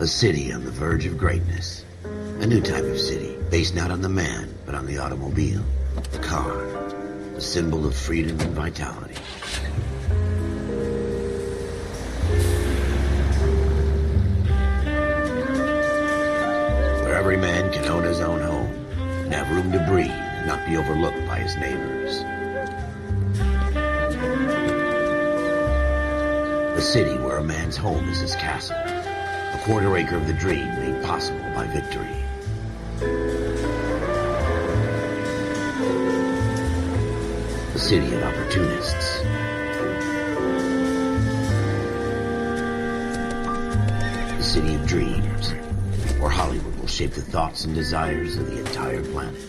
A city on the verge of greatness. A new type of city, based not on the man, but on the automobile. The car. The symbol of freedom and vitality. Where every man can own his own home, and have room to breathe, and not be overlooked by his neighbors. A city where a man's home is his castle. A quarter acre of the dream made possible by victory. A city of opportunists. A city of dreams, where Hollywood will shape the thoughts and desires of the entire planet.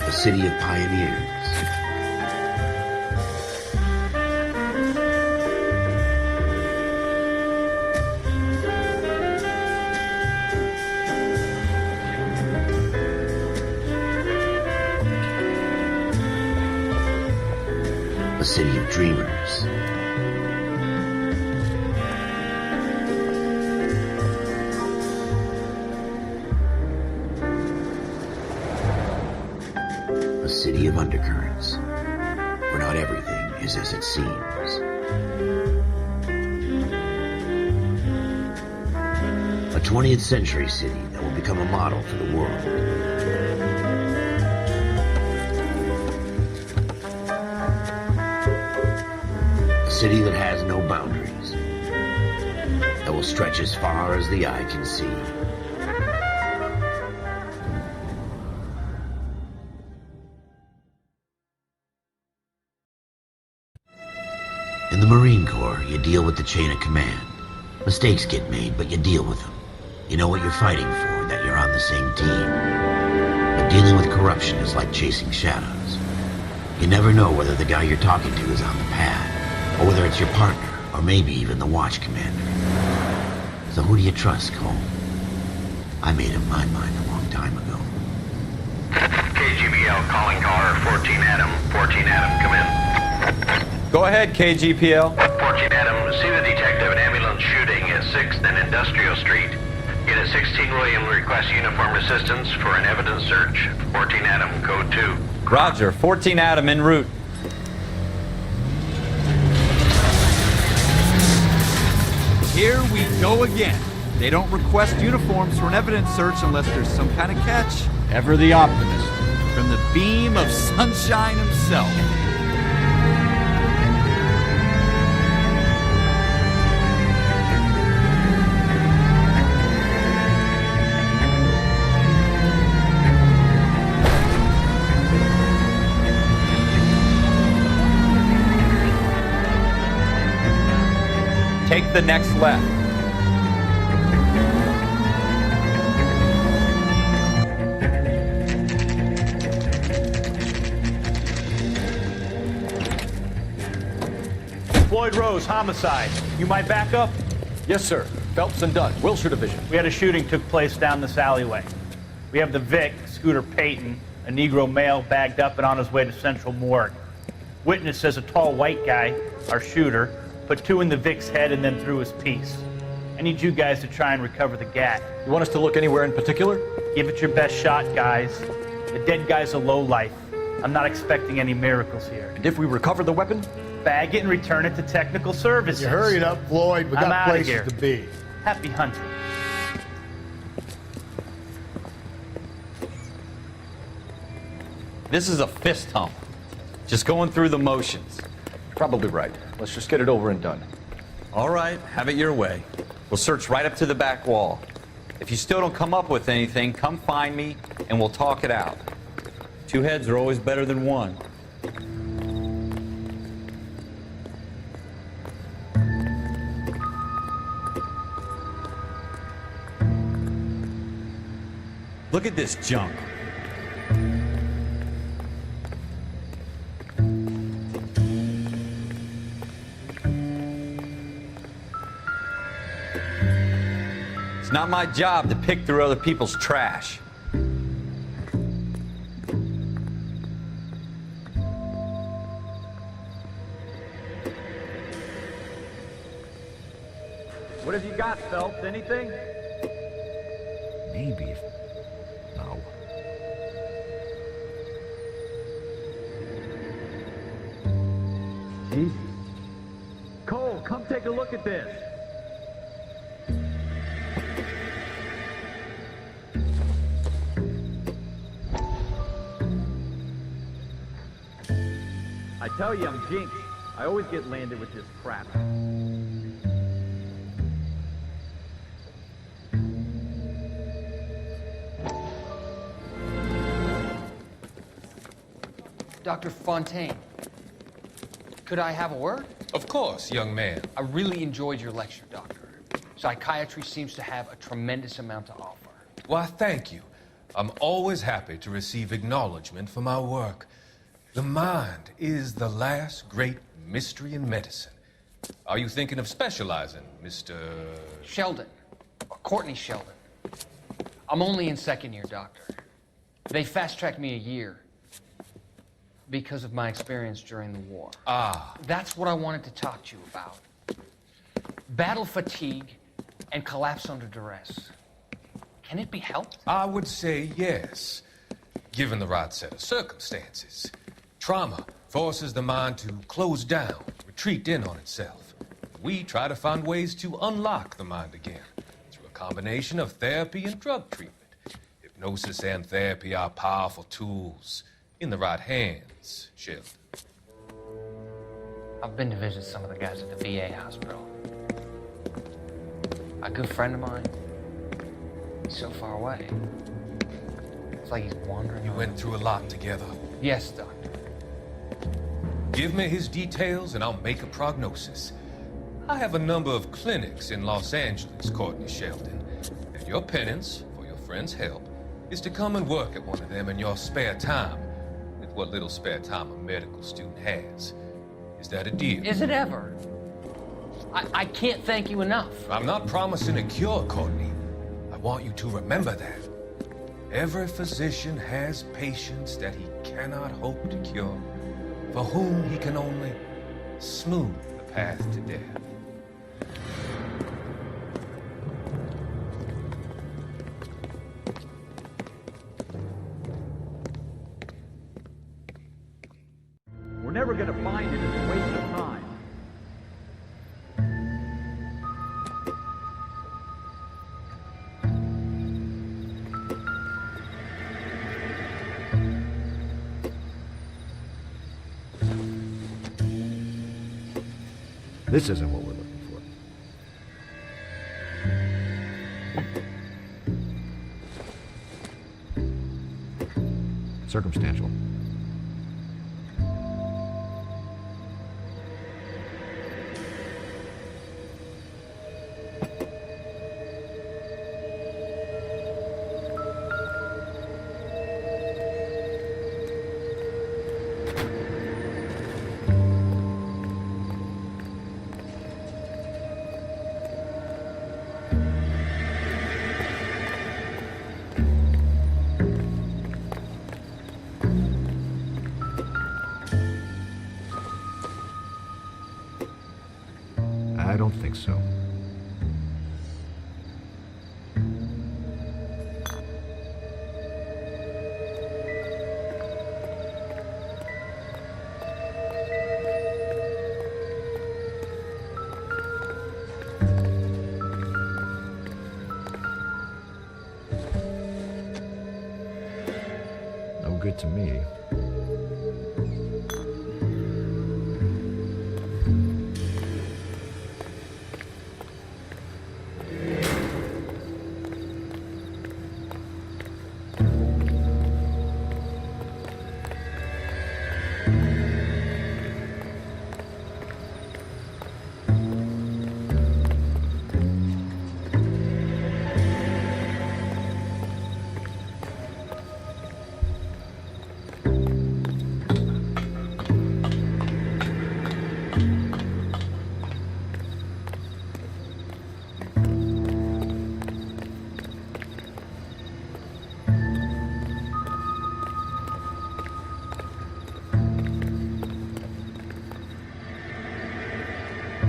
A city of pioneers. A city of dreamers. A city of undercurrents, where not everything is as it seems. A 20th century city that will become a model for the world. A city that has no boundaries, that will stretch as far as the eye can see. In the Marine Corps, you deal with the chain of command. Mistakes get made, but you deal with them. You know what you're fighting for, that you're on the same team. But dealing with corruption is like chasing shadows. You never know whether the guy you're talking to is on the pad, or whether it's your partner, or maybe even the watch commander. So who do you trust, Cole? I made up my mind a long time ago. KGBL calling caller 14 Adam. 14 Adam, come in. Go ahead, KGPL. 14 Adam, see the detective, an ambulance shooting at 6th and Industrial Street. Unit 16 William requests uniformed assistance for an evidence search. 14 Adam, code 2. Roger, 14 Adam en route. Here we go again. They don't request uniforms for an evidence search unless there's some kind of catch. Ever the optimist. From the beam of sunshine himself. Take the next left. Floyd Rose, homicide. You might back up? Yes, sir. Phelps and Dunn, Wilshire Division. We had a shooting took place down this alleyway. We have the Vic, Scooter Payton, a Negro male bagged up and on his way to Central Morgue. Witness says a tall white guy, our shooter, put 2 in the Vic's head and then threw his piece. I need you guys to try and recover the gat. You want us to look anywhere in particular? Give it your best shot, guys. The dead guy's a lowlife. I'm not expecting any miracles here. And if we recover the weapon? Bag it and return it to technical services. You hurried up, Floyd. We I'm got outta places here. to be. Happy hunting. This is a fist hump. Just going through the motions. Probably right. Let's just get it over and done. All right, have it your way. We'll search right up to the back wall. If you still don't come up with anything, come find me and we'll talk it out. 2 heads are always better than 1. Look at this junk. It's not my job to pick through other people's trash. What have you got, Phelps? Anything? Maybe. No. Jesus. Cole, come take a look at this. I tell you, I'm jinxed. I always get landed with this crap. Dr. Fontaine, could I have a word? Of course, young man. I really enjoyed your lecture, Doctor. Psychiatry seems to have a tremendous amount to offer. Why, thank you. I'm always happy to receive acknowledgement for my work. The mind is the last great mystery in medicine. Are you thinking of specializing, Mr. Sheldon, or Courtney Sheldon. I'm only in second year, Doctor. They fast-tracked me a year because of my experience during the war. Ah. That's what I wanted to talk to you about. Battle fatigue and collapse under duress. Can it be helped? I would say yes, given the right set of circumstances. Trauma forces the mind to close down, retreat in on itself. We try to find ways to unlock the mind again through a combination of therapy and drug treatment. Hypnosis and therapy are powerful tools in the right hands, Sheldon. I've been to visit some of the guys at the VA hospital. A good friend of mine, he's so far away. It's like he's wandering. You went through a lot together. Yes, Doctor. Give me his details and I'll make a prognosis. I have a number of clinics in Los Angeles, Courtney Sheldon. And your penance, for your friend's help, is to come and work at one of them in your spare time, with what little spare time a medical student has. Is that a deal? Is it ever? I can't thank you enough. I'm not promising a cure, Courtney. I want you to remember that. Every physician has patients that he cannot hope to cure, for whom he can only smooth the path to death. We're never going to find it. It's a waste of time. This isn't what we're looking for. Circumstantial. I don't think so. No good to me.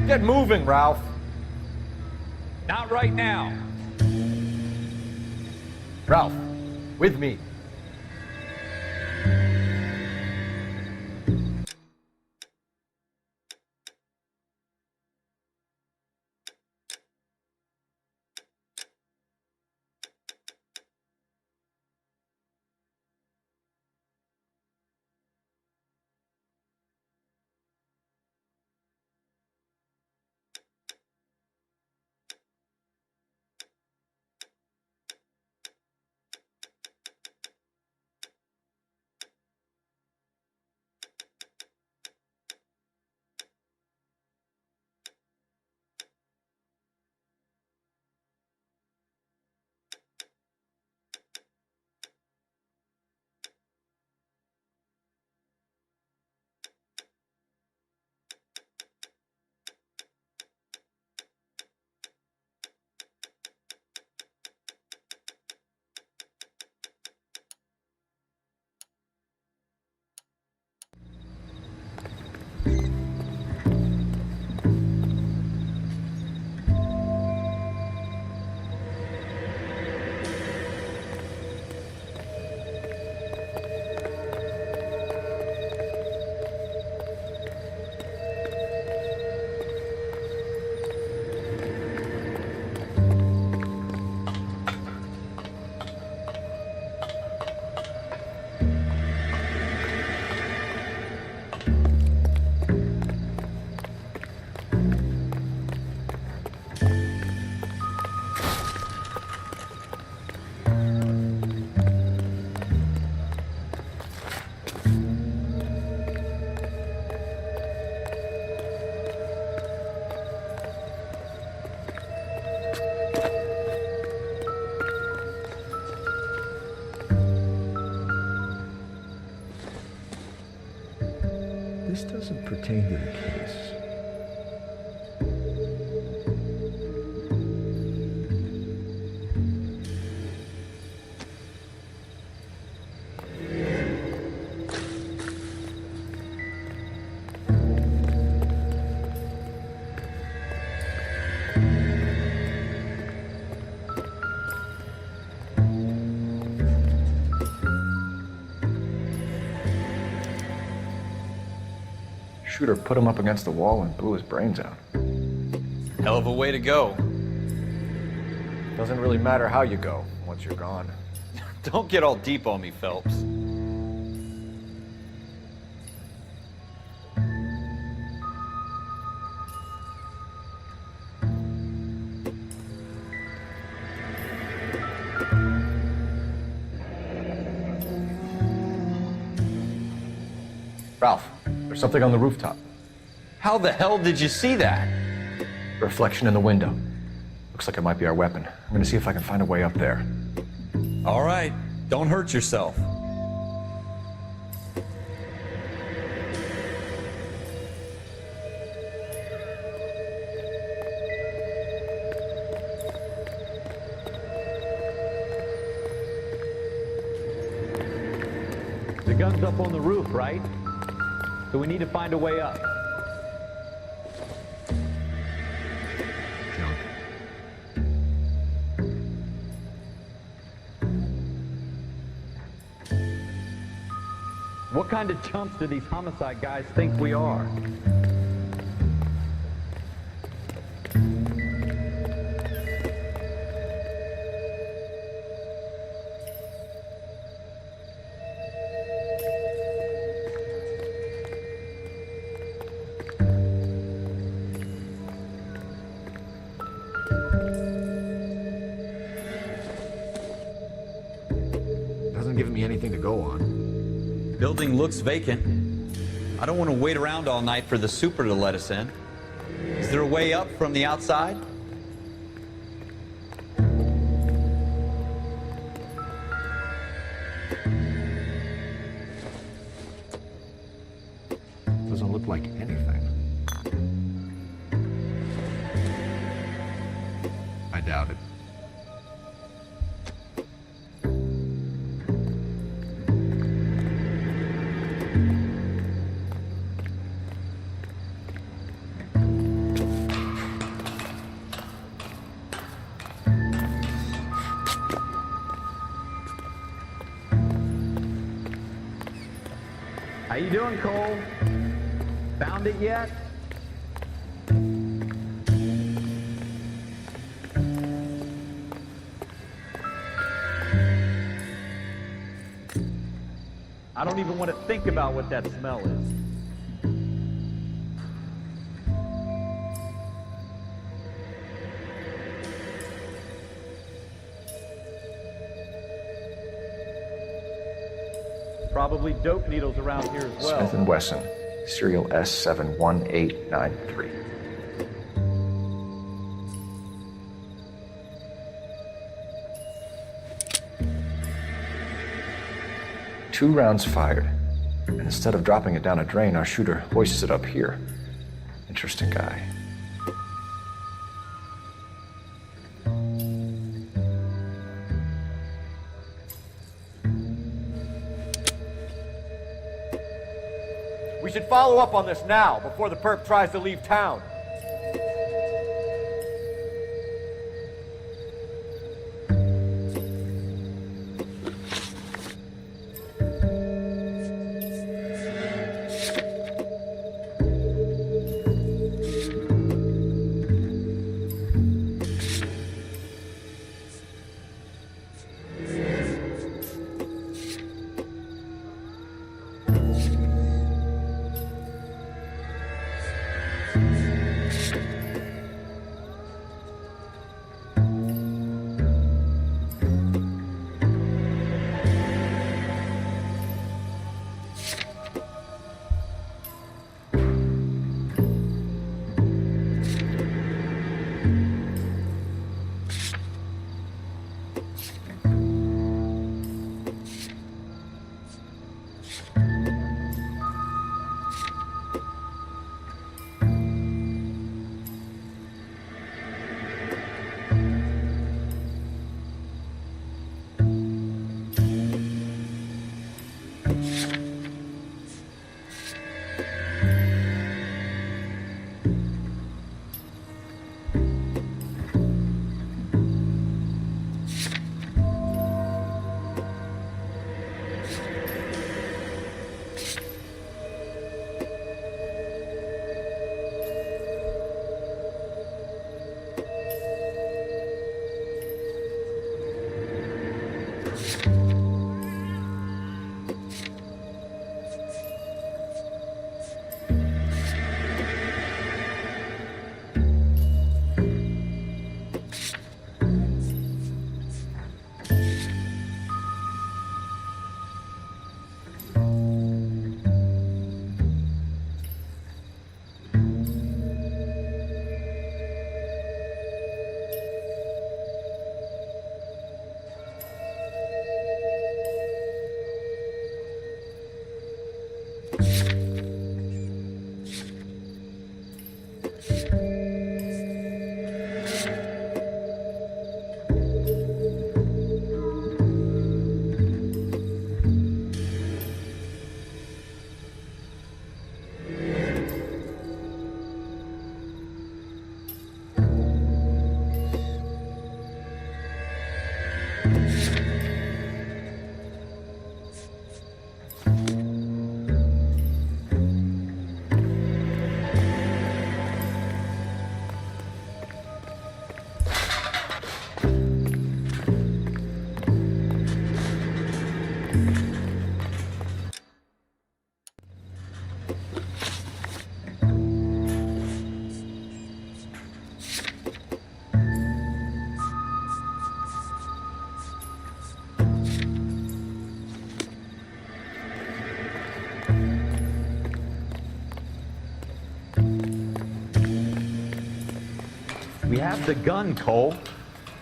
Get moving, Ralph. Not right now. Ralph, with me. This doesn't pertain to the case. Shooter put him up against the wall and blew his brains out. Hell of a way to go. Doesn't really matter how you go once you're gone. Don't get all deep on me, Phelps. Ralph, there's something on the rooftop. How the hell did you see that? Reflection in the window. Looks like it might be our weapon. I'm gonna see if I can find a way up there. All right, don't hurt yourself. The gun's up on the roof, right? So we need to find a way up. Junk. What kind of chumps do these homicide guys think we are? Doesn't give me anything to go on. Building looks vacant. I don't want to wait around all night for the super to let us in. Is there a way up from the outside? Doesn't look like anything. I doubt it. How you doing, Cole? Found it yet? I don't even want to think about what that smell is. Probably dope needles around here as well. Smith & Wesson, serial S71893. Two rounds fired, and instead of dropping it down a drain, our shooter hoists it up here. Interesting guy. We should follow up on this now, before the perp tries to leave town. We have the gun, Cole.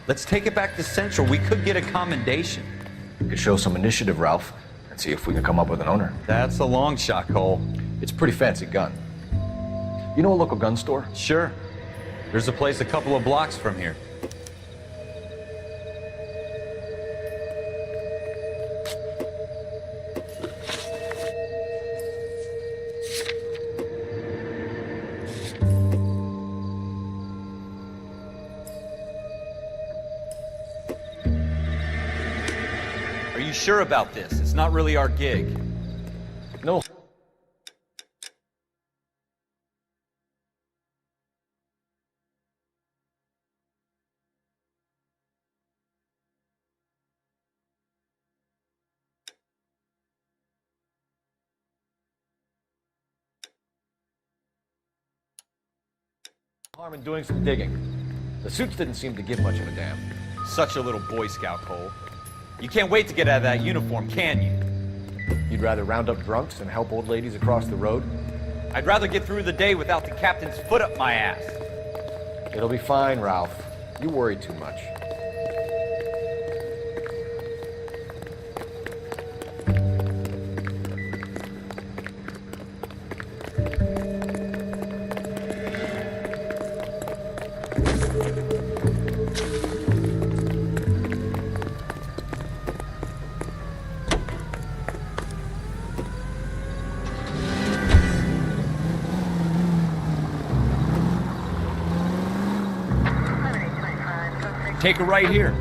Let's take it back to Central. We could get a commendation. We could show some initiative, Ralph, and see if we can come up with an owner. That's a long shot, Cole. It's a pretty fancy gun. You know a local gun store? Sure. There's a place a couple of blocks from here. Are you sure about this? It's not really our gig. No, Harm in doing some digging. The suits didn't seem to give much of a damn. Such a little Boy Scout, Cole. You can't wait to get out of that uniform, can you? You'd rather round up drunks than help old ladies across the road? I'd rather get through the day without the captain's foot up my ass. It'll be fine, Ralph. You worry too much. Take a right here.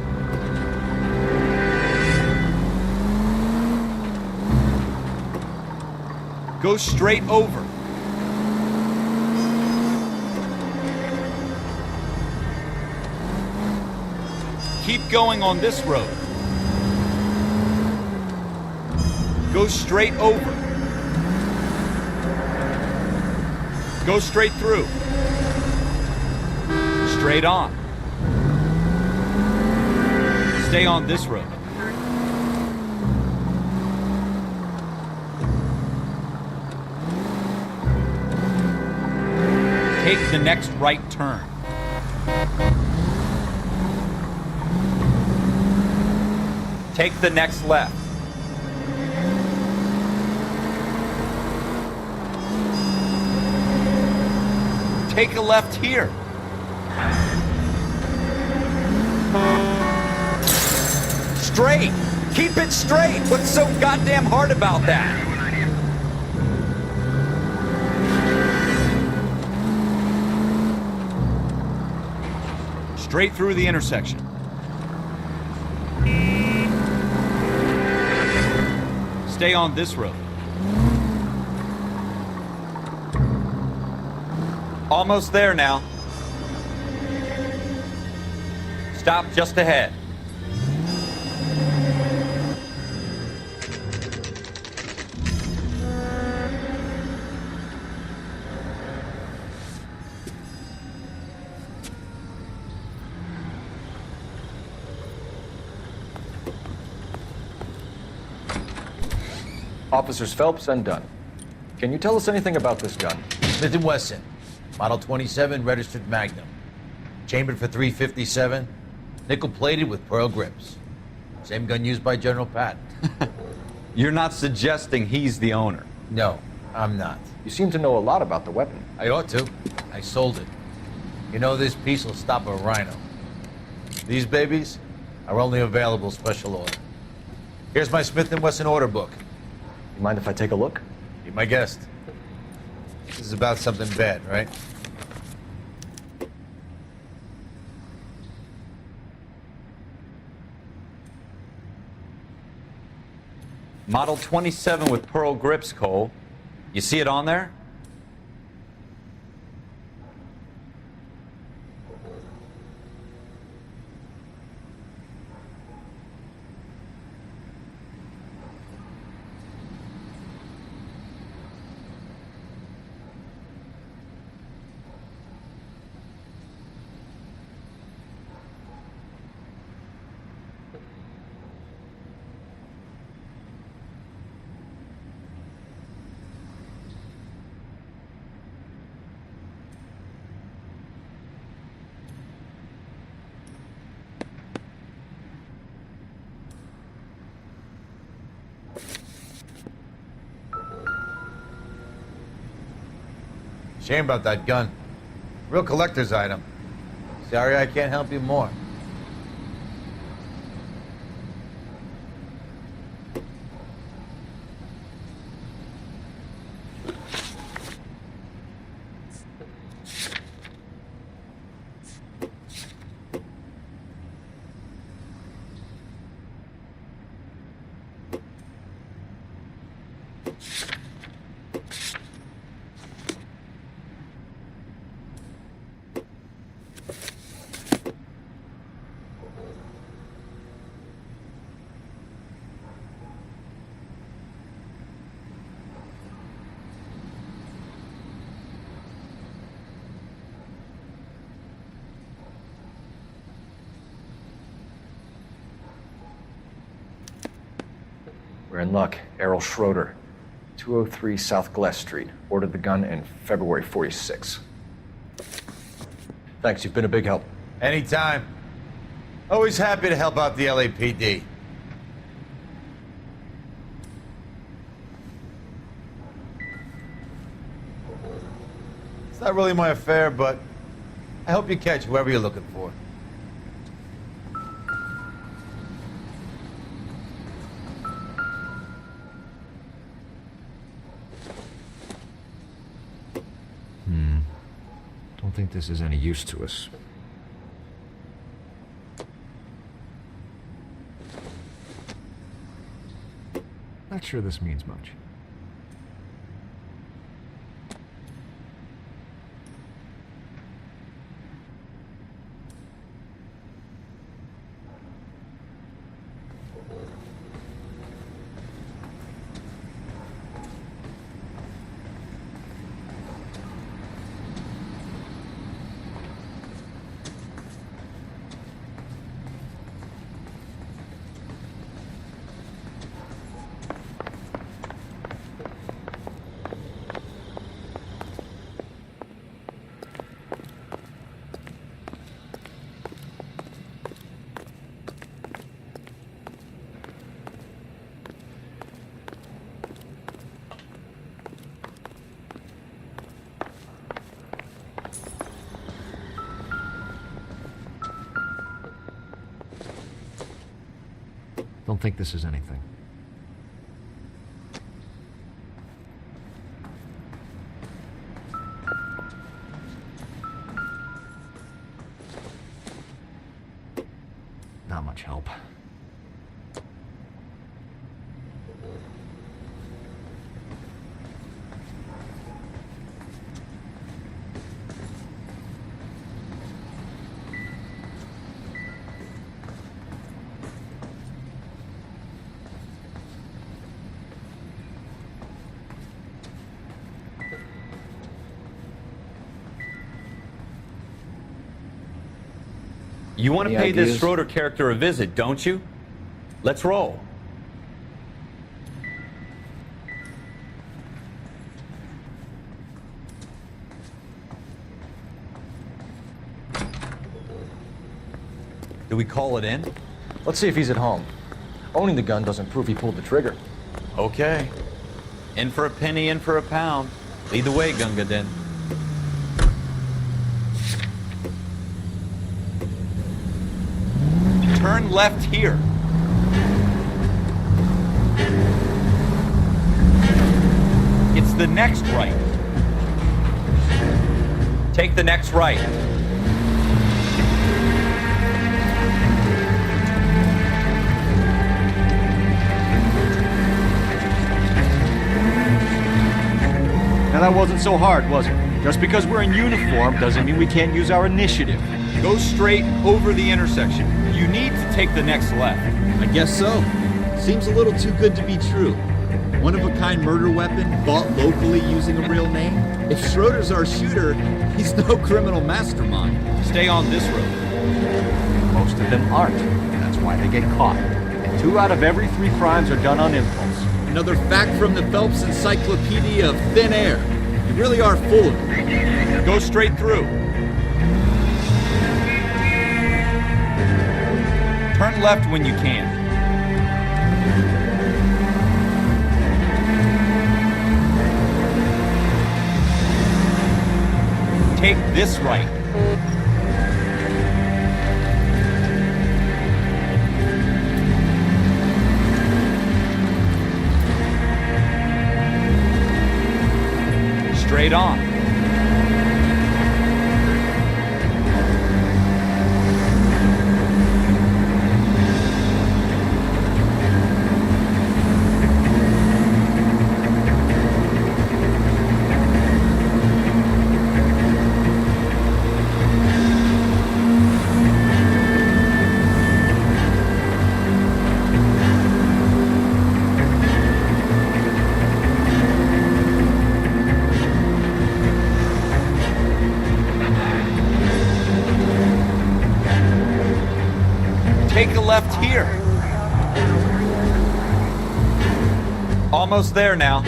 Go straight over. Keep going on this road. Go straight over. Go straight through. Straight on. Stay on this road. Take the next right turn. Take the next left. Take a left here. Straight. Keep it straight. What's so goddamn hard about that? Straight through the intersection. Stay on this road. Almost there now. Stop just ahead. Officers Phelps and Dunn. Can you tell us anything about this gun? Smith & Wesson, Model 27, registered Magnum. Chambered for .357, nickel-plated with pearl grips. Same gun used by General Patton. You're not suggesting he's the owner? No, I'm not. You seem to know a lot about the weapon. I ought to. I sold it. You know, this piece will stop a rhino. These babies are only available special order. Here's my Smith & Wesson order book. You mind if I take a look? Be my guest. This is about something bad, right? Model 27 with pearl grips, Cole. You see it on there? Shame about that gun. Real collector's item. Sorry I can't help you more. You're in luck. Errol Schroeder, 203 South Glass Street. Ordered the gun in February 46. Thanks, you've been a big help. Anytime. Always happy to help out the LAPD. It's not really my affair, but I hope you catch whoever you're looking for. Don't think this is any use to us. Not sure this means much. Don't think this is anything. Not much help. You want to Any pay this ideas? Schroeder character a visit, don't you? Let's roll. Do we call it in? Let's see if he's at home. Owning the gun doesn't prove he pulled the trigger. Okay. In for a penny, in for a pound. Lead the way, Gunga Din. Turn left here. It's the next right. Take the next right. Now that wasn't so hard, was it? Just because we're in uniform doesn't mean we can't use our initiative. Go straight over the intersection. You need to take the next left. I guess so. Seems a little too good to be true. One-of-a-kind murder weapon bought locally using a real name? If Schroeder's our shooter, he's no criminal mastermind. Stay on this road. Most of them aren't. That's why they get caught. And 2 out of every 3 crimes are done on impulse. Another fact from the Phelps Encyclopedia of Thin Air. You really are full of it. Go straight through. Turn left when you can. Take this right. Straight on. Take a left here. Almost there now.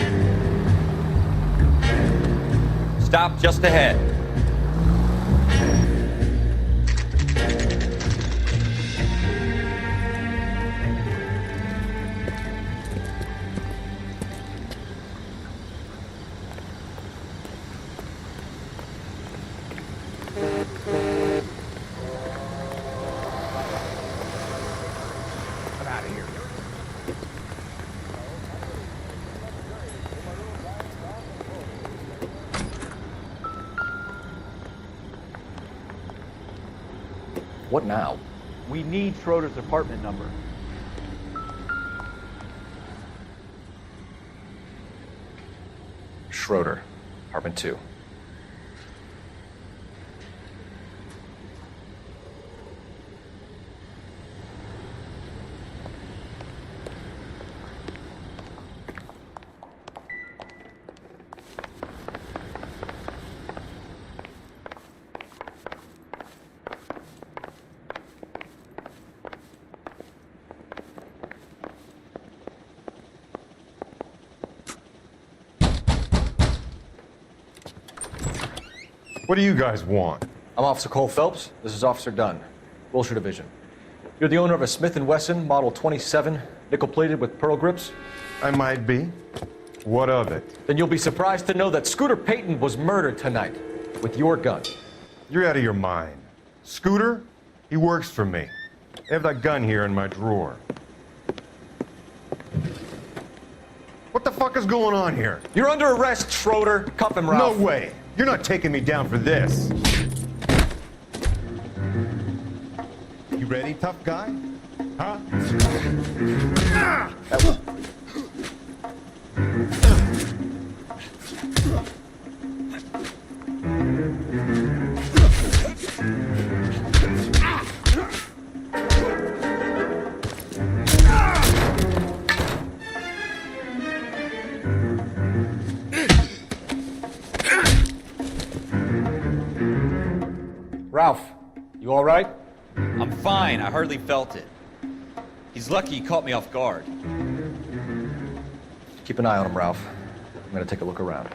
Stop just ahead. What now? We need Schroeder's apartment number. Schroeder, apartment 2. What do you guys want? I'm Officer Coul Felps. This is Officer Dunn, Wilshire Division. You're the owner of a Smith & Wesson Model 27, nickel-plated with pearl grips? I might be. What of it? Then you'll be surprised to know that Scooter Payton was murdered tonight with your gun. You're out of your mind. Scooter? He works for me. I have that gun here in my drawer. What the fuck is going on here? You're under arrest, Schroeder. Cuff him, Ralph. No way. You're not taking me down for this. You ready, tough guy? Huh? Ralph, you all right? I'm fine. I hardly felt it. He's lucky he caught me off guard. Keep an eye on him, Ralph. I'm gonna take a look around.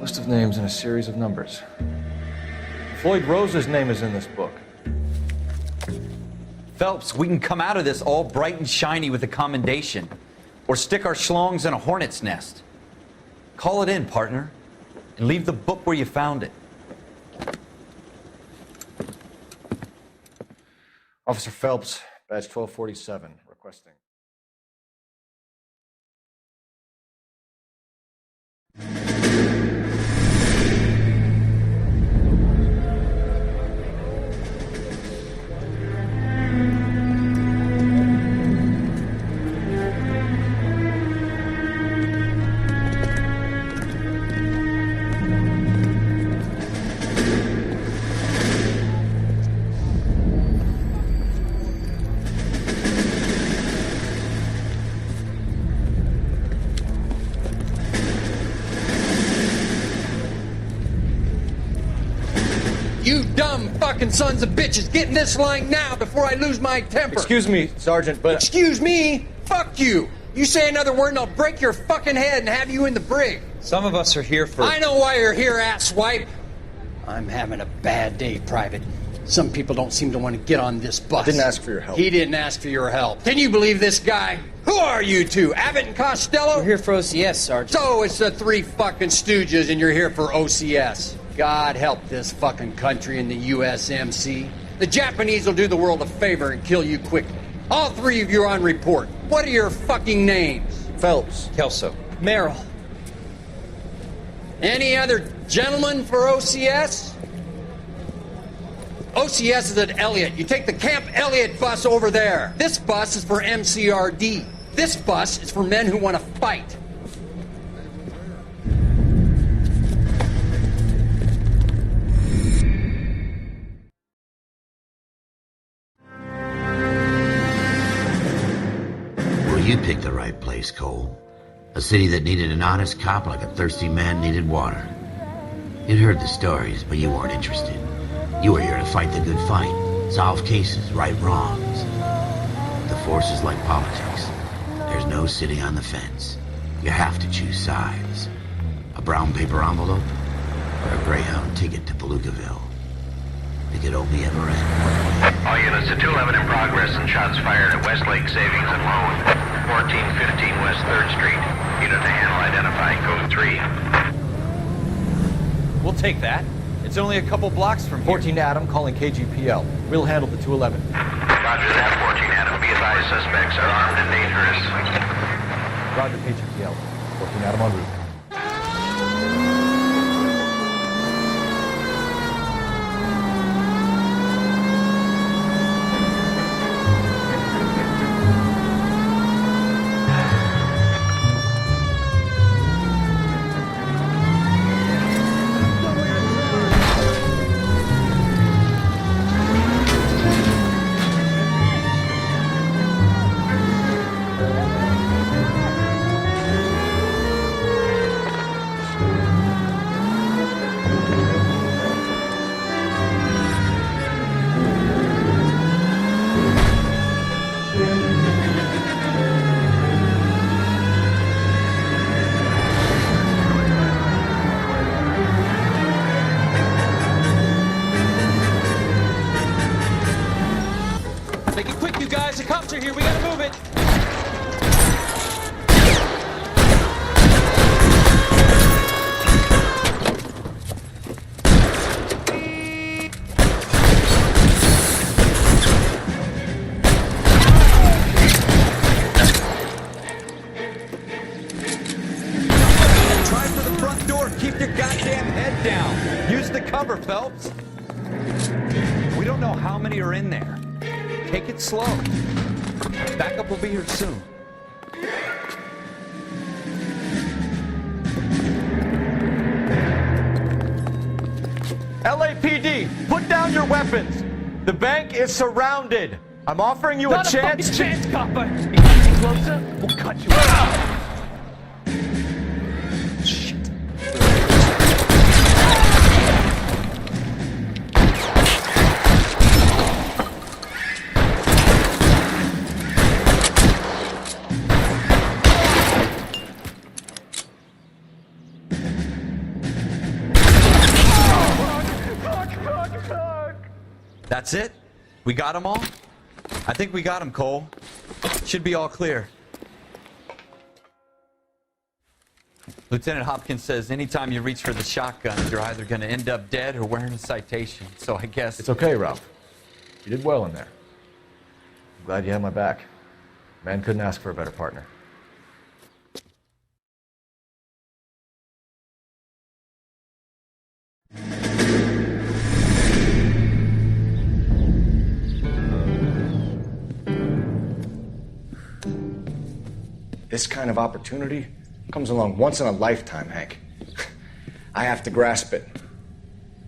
List of names and a series of numbers. Floyd Rose's name is in this book. Phelps, we can come out of this all bright and shiny with a commendation, or stick our schlongs in a hornet's nest. Call it in, partner, and leave the book where you found it. Officer Phelps, badge 1247, requesting. You dumb fucking sons of bitches, get in this line now before I lose my temper. Excuse me, Sergeant, but... Excuse me? Fuck you. You say another word and I'll break your fucking head and have you in the brig. Some of us are here for... I know why you're here, asswipe. I'm having a bad day, Private. Some people don't seem to want to get on this bus. I didn't ask for your help. He didn't ask for your help. Can you believe this guy? Who are you two? Abbott and Costello? We're here for OCS, Sergeant. So it's the three fucking stooges and you're here for OCS. God help this fucking country and the USMC. The Japanese will do the world a favor and kill you quickly. All three of you are on report. What are your fucking names? Phelps. Kelso. Merrill. Any other gentlemen for OCS? OCS is at Elliott. You take the Camp Elliott bus over there. This bus is for MCRD. This bus is for men who want to fight. Well, you picked the right place, Cole. A city that needed an honest cop like a thirsty man needed water. You'd heard the stories, but you weren't interested. You were here to fight the good fight, solve cases, right wrongs. The force is like politics. There's no sitting on the fence. You have to choose sides. A brown paper envelope or a Greyhound ticket to Palookaville. It could only ever end. All units to 211 in progress and shots fired at Westlake Savings and Loan, 1415 West 3rd Street. Unit to handle identify code 3. We'll take that. It's only a couple blocks from here. 14 Adam calling KGPL. We'll handle the 211. Roger that, 14 Adam. Be advised, suspects are armed and dangerous. Roger, KGPL. 14 Adam en route. Here, we gotta move it. Try for the front door. Keep your goddamn head down. Use the cover, Phelps. We don't know how many are in there. Take it slow. Backup will be here soon. LAPD, put down your weapons. The bank is surrounded. I'm offering you a chance. Not a chance, copper. You come any closer, we'll cut you out. That's it? We got them all? I think we got them, Cole. Should be all clear. Lieutenant Hopkins says anytime you reach for the shotguns, you're either going to end up dead or wearing a citation. So I guess... It's okay, Ralph. You did well in there. I'm glad you had my back. Man couldn't ask for a better partner. This kind of opportunity comes along once in a lifetime, Hank. I have to grasp it.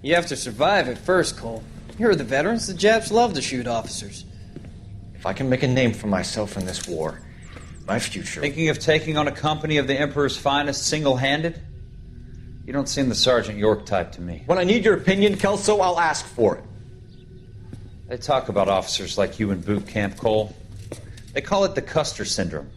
You have to survive it first, Cole. Here are the veterans. The Japs love to shoot officers. If I can make a name for myself in this war, my future... Thinking of taking on a company of the Emperor's finest single-handed? You don't seem the Sergeant York type to me. When I need your opinion, Kelso, I'll ask for it. They talk about officers like you in boot camp, Cole. They call it the Custer Syndrome.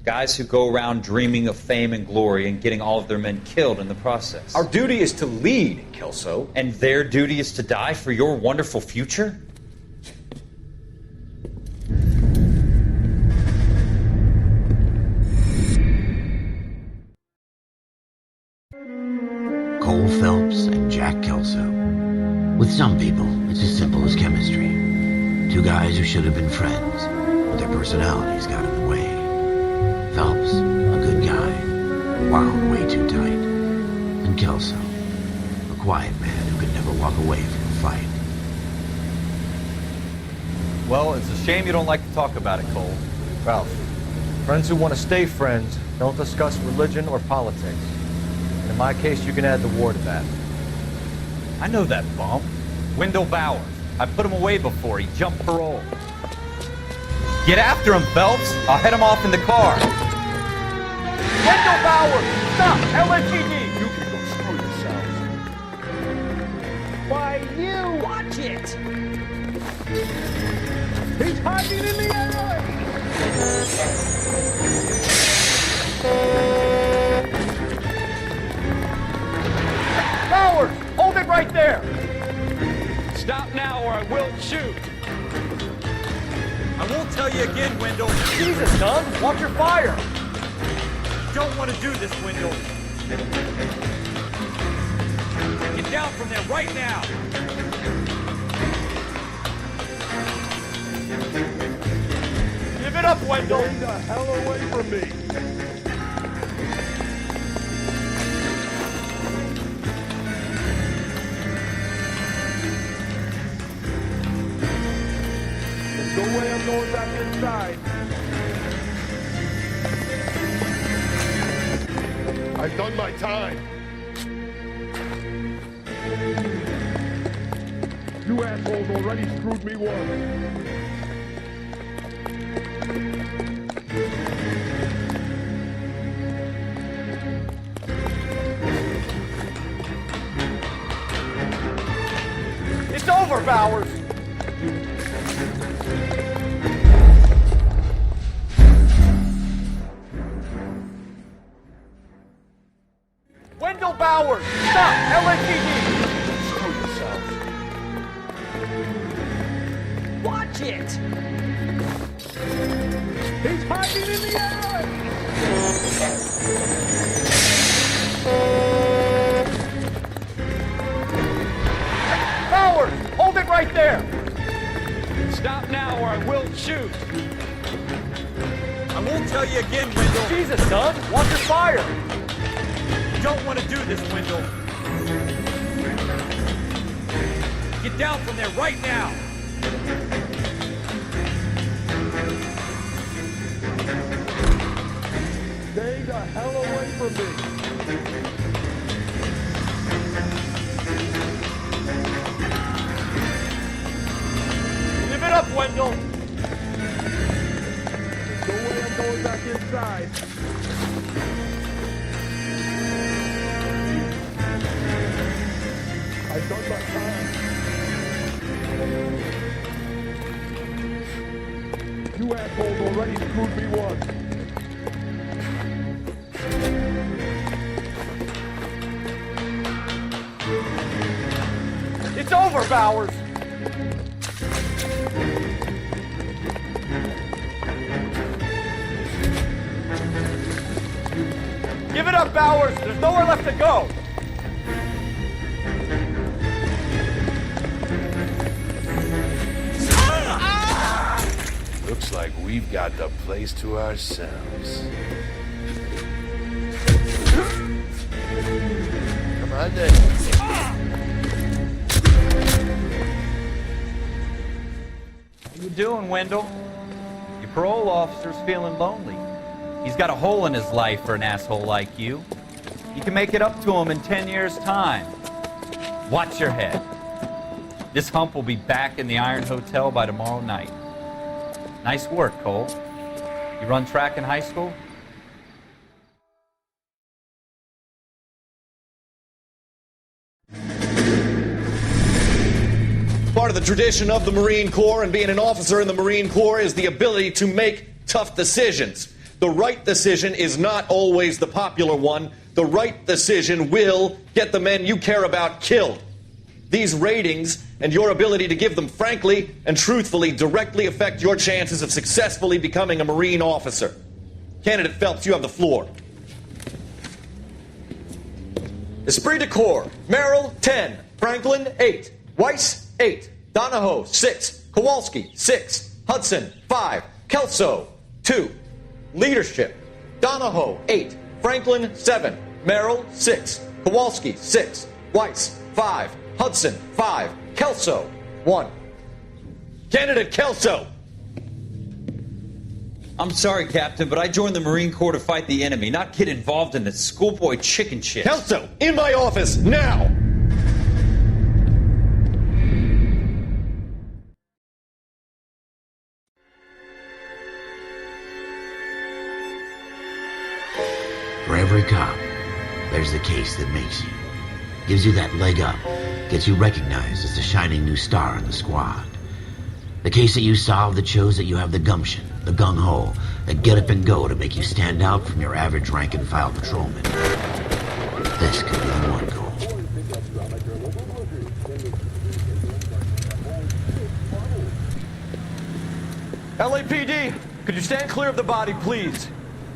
Guys who go around dreaming of fame and glory and getting all of their men killed in the process. Our duty is to lead, Kelso. And their duty is to die for your wonderful future? Coul Phelps and Jack Kelso. With some people, it's as simple as chemistry. Two guys who should have been friends, but their personalities got in the way. Phelps, a good guy, wound way too tight. And Kelso, a quiet man who could never walk away from a fight. Well, it's a shame you don't like to talk about it, Cole. Ralph, friends who want to stay friends don't discuss religion or politics. And in my case, you can add the war to that. I know that bum. Wendell Bauer. I put him away before. He jumped parole. Get after him, Phelps. I'll head him off in the car. Wendell Bauer! Stop! LAPD! You can go screw yourselves. Why, you! Watch it! He's hiding in the alley! Bowers! Hold it right there! Stop now or I will shoot! I won't tell you again, Wendell. Jesus, Doug! Watch your fire! Don't want to do this, Wendell. Get down from there right now. Give it up, Wendell! Stay the hell away from me! There's no way I'm going back inside. I've done my time. You assholes already screwed me once. It's over, Bowers! Wendell Bowers! Stop! LAPD! Screw yourselves. Watch it! He's hiding in the alley! Bowers! Hold it right there! Stop now or I will shoot! I won't tell you again, Wendell. Jesus, Doug! Watch your fire! Don't want to do this, Wendell. Get down from there right now. Stay the hell away from me. Give it up, Wendell! No way I'm going back inside. I've done my time. You assholes already screwed me once. It's over, Bowers! Give it up, Bowers! There's nowhere left to go! Looks like we've got the place to ourselves. Come on then. How you doing, Wendell? Your parole officer's feeling lonely. He's got a hole in his life for an asshole like you. You can make it up to him in 10 years' time. Watch your head. This hump will be back in the Iron Hotel by tomorrow night. Nice work, Cole. You run track in high school? Part of the tradition of the Marine Corps and being an officer in the Marine Corps is the ability to make tough decisions. The right decision is not always the popular one. The right decision will get the men you care about killed. These ratings and your ability to give them frankly and truthfully directly affect your chances of successfully becoming a Marine officer. Candidate Phelps, you have the floor. Esprit de Corps, Merrill, 10. Franklin, 8. Weiss, 8. Donahoe, 6. Kowalski, 6. Hudson, 5. Kelso, 2. Leadership, Donahoe, 8. Franklin, 7. Merrill, 6. Kowalski, 6. Weiss, 5. Hudson, 5. Kelso, 1. Candidate Kelso! I'm sorry, Captain, but I joined the Marine Corps to fight the enemy, not get involved in this schoolboy chicken shit. Kelso, in my office, now! For every cop, there's the case that makes you. Gives you that leg up, gets you recognized as the shining new star in the squad. The case that you solve that shows that you have the gumption, the gung-ho, the get up and go to make you stand out from your average rank-and-file patrolman. This could be the one, Cole. LAPD, could you stand clear of the body, please?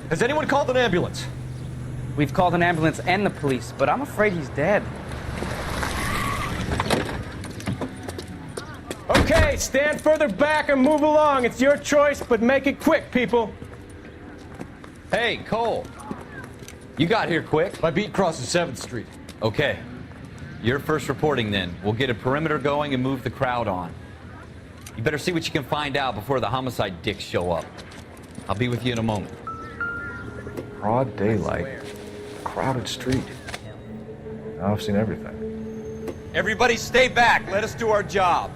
Has anyone called an ambulance? We've called an ambulance and the police, but I'm afraid he's dead. Okay, stand further back and move along. It's your choice, but make it quick, people. Hey, Cole. You got here quick. My beat crosses 7th Street. Okay. You're first reporting then. We'll get a perimeter going and move the crowd on. You better see what you can find out before the homicide dicks show up. I'll be with you in a moment. Broad daylight. Crowded street. Now I've seen everything. Everybody stay back. Let us do our job.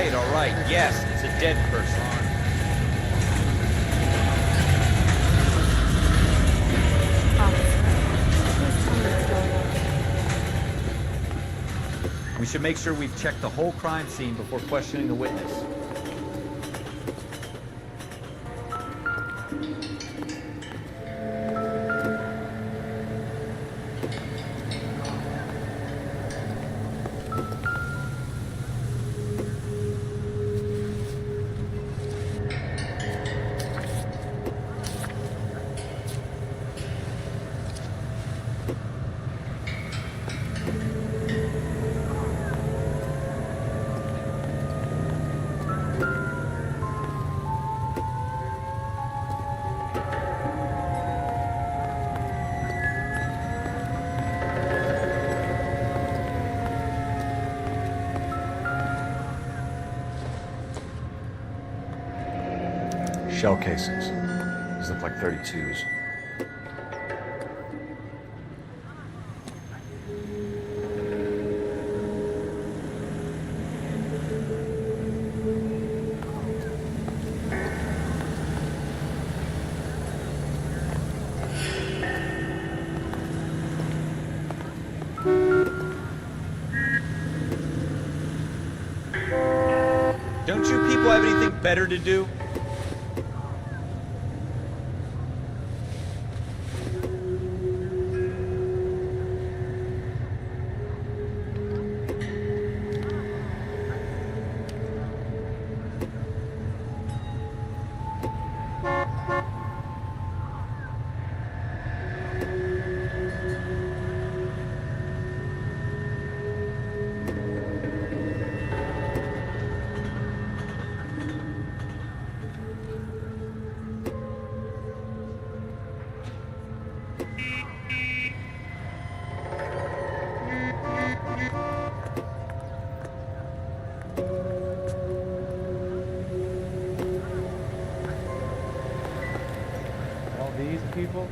All right, yes, it's a dead person. We should make sure we've checked the whole crime scene before questioning the witness. Shell casings. These look like 32s. Don't you people have anything better to do? people?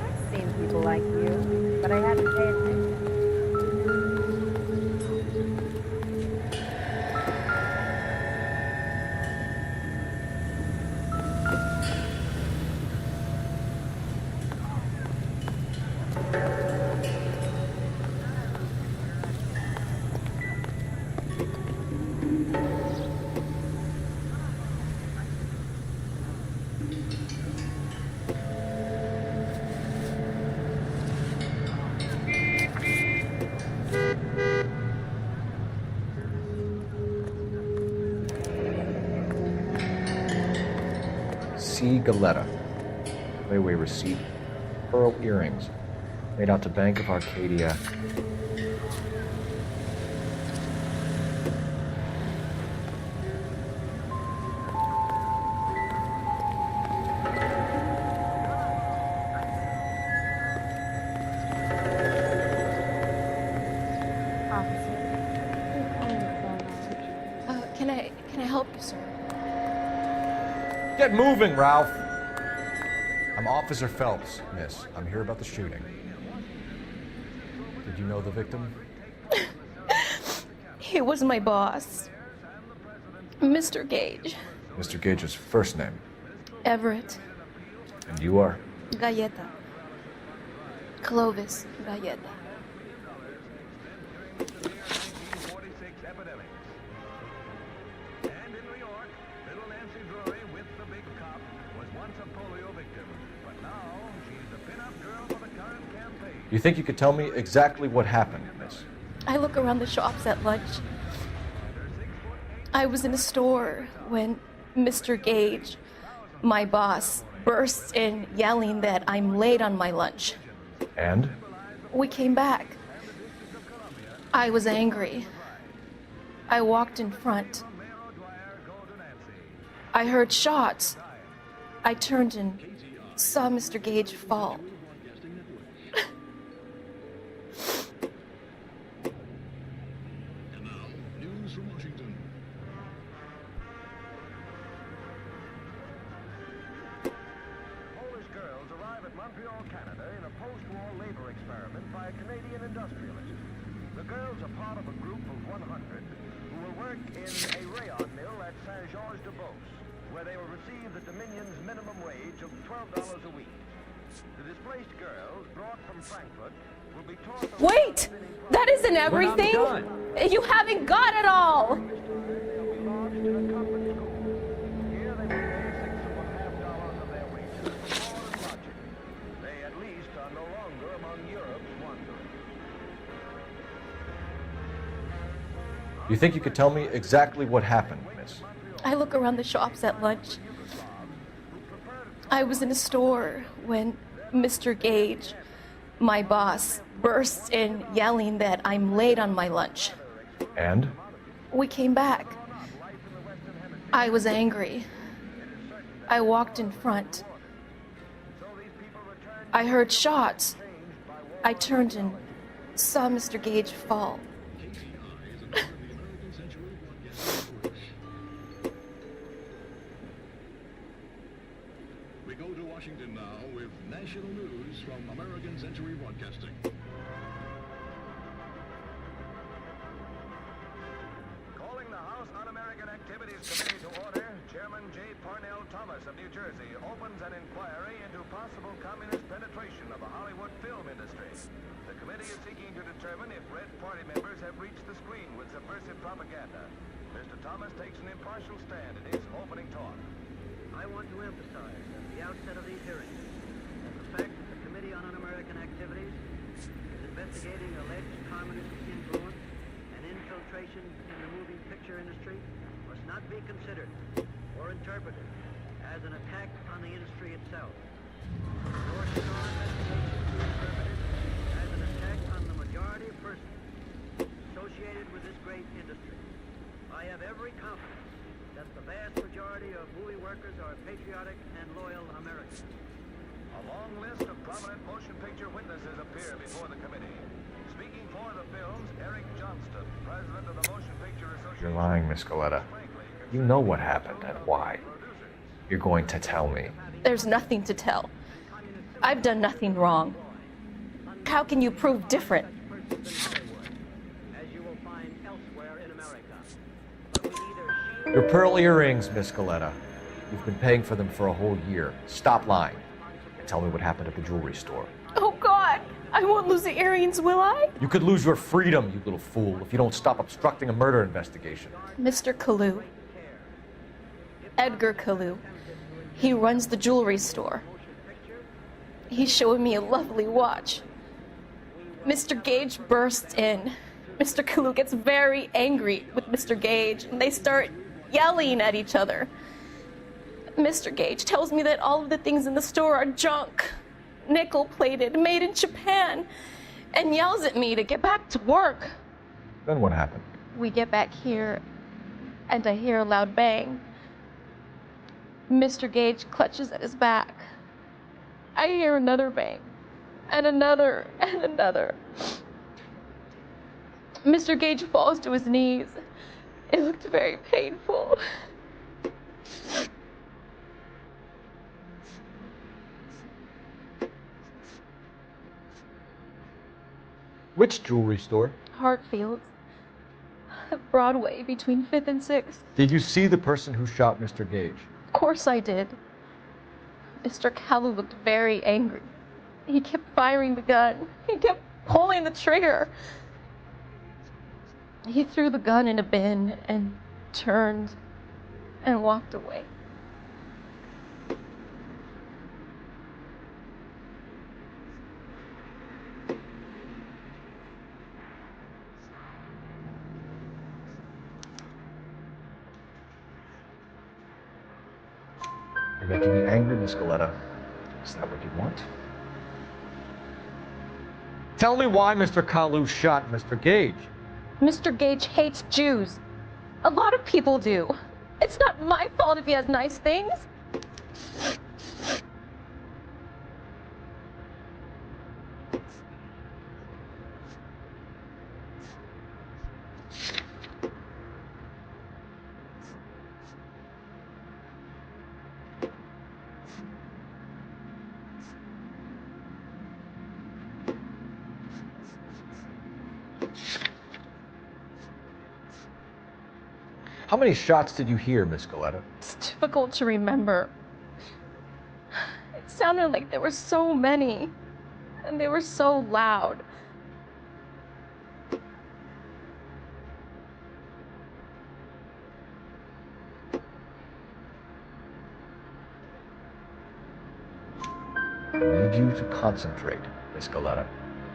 I've seen people like you, but I hadn't paid attention. C. Galetta. Layaway receipt. Pearl earrings. Made out to Bank of Arcadia. Can I help you, sir? Get moving, Ralph! I'm Officer Phelps, miss. I'm here about the shooting. Did you know the victim? He was my boss, Mr. Gage. Mr. Gage's first name. Everett. And you are? Galleta. Clovis Galleta. You think you could tell me exactly what happened, miss? I look around the shops at lunch. I was in a store when Mr. Gage, my boss, bursts in yelling that I'm late on my lunch. And? We came back. I was angry. I walked in front. I heard shots. I turned and saw Mr. Gage fall. Wait! That isn't everything! You haven't got it all! You think you could tell me exactly what happened, miss? I look around the shops at lunch. I was in a store when Mr. Gage, my boss, bursts in yelling that I'm late on my lunch. And? We came back. I was angry. I walked in front. I heard shots. I turned and saw Mr. Gage fall. We go to Washington now with national news from American Century Broadcasting. Calling the House Un-American Activities Committee to order, Chairman J. Parnell Thomas of New Jersey opens an inquiry into possible communist penetration of the Hollywood film industry. The committee is seeking to determine if Red Party members have reached the screen with subversive propaganda. Mr. Thomas takes an impartial stand in his opening talk. I want to emphasize at the outset of these hearings that the fact that the Committee on Un-American Activities is investigating alleged communist influence and infiltration in the moving picture industry must not be considered or interpreted as an attack on the industry itself, nor should our investigation be interpreted as an attack on the majority of persons associated with this great industry. I have every confidence that the vast majority of movie workers are patriotic and loyal Americans. A long list of prominent motion picture witnesses appear before the committee. Speaking for the films, Eric Johnston, president of the Motion Picture Association. You're lying, Miss Galetta. Frankly You know what happened and why. You're going to tell me. There's nothing to tell. I've done nothing wrong. How can you prove different? Your pearl earrings, Miss Goleta. You've been paying for them for a whole year. Stop lying and tell me what happened at the jewelry store. Oh, God. I won't lose the earrings, will I? You could lose your freedom, you little fool, if you don't stop obstructing a murder investigation. Mr. Kalu. Edgar Kalu. He runs the jewelry store. He's showing me a lovely watch. Mr. Gage bursts in. Mr. Kalu gets very angry with Mr. Gage, and they start yelling at each other. Mr. Gage tells me that all of the things in the store are junk, nickel-plated, made in Japan, and yells at me to get back to work. Then what happened? We get back here, and I hear a loud bang. Mr. Gage clutches at his back. I hear another bang, and another, and another. Mr. Gage falls to his knees. It looked very painful. Which jewelry store? Hartfield's. Broadway, between 5th and 6th. Did you see the person who shot Mr. Gage? Of course I did. Mr. Kalu looked very angry. He kept firing the gun. He kept pulling the trigger. He threw the gun in a bin and turned and walked away. You're making me angry, Miss Goleta. Is that what you want? Tell me why Mr. Kalu shot Mr. Gage. Mr. Gage hates Jews. A lot of people do. It's not my fault if he has nice things. How many shots did you hear, Miss Goleta? It's difficult to remember. It sounded like there were so many, and they were so loud. I need you to concentrate, Miss Goleta.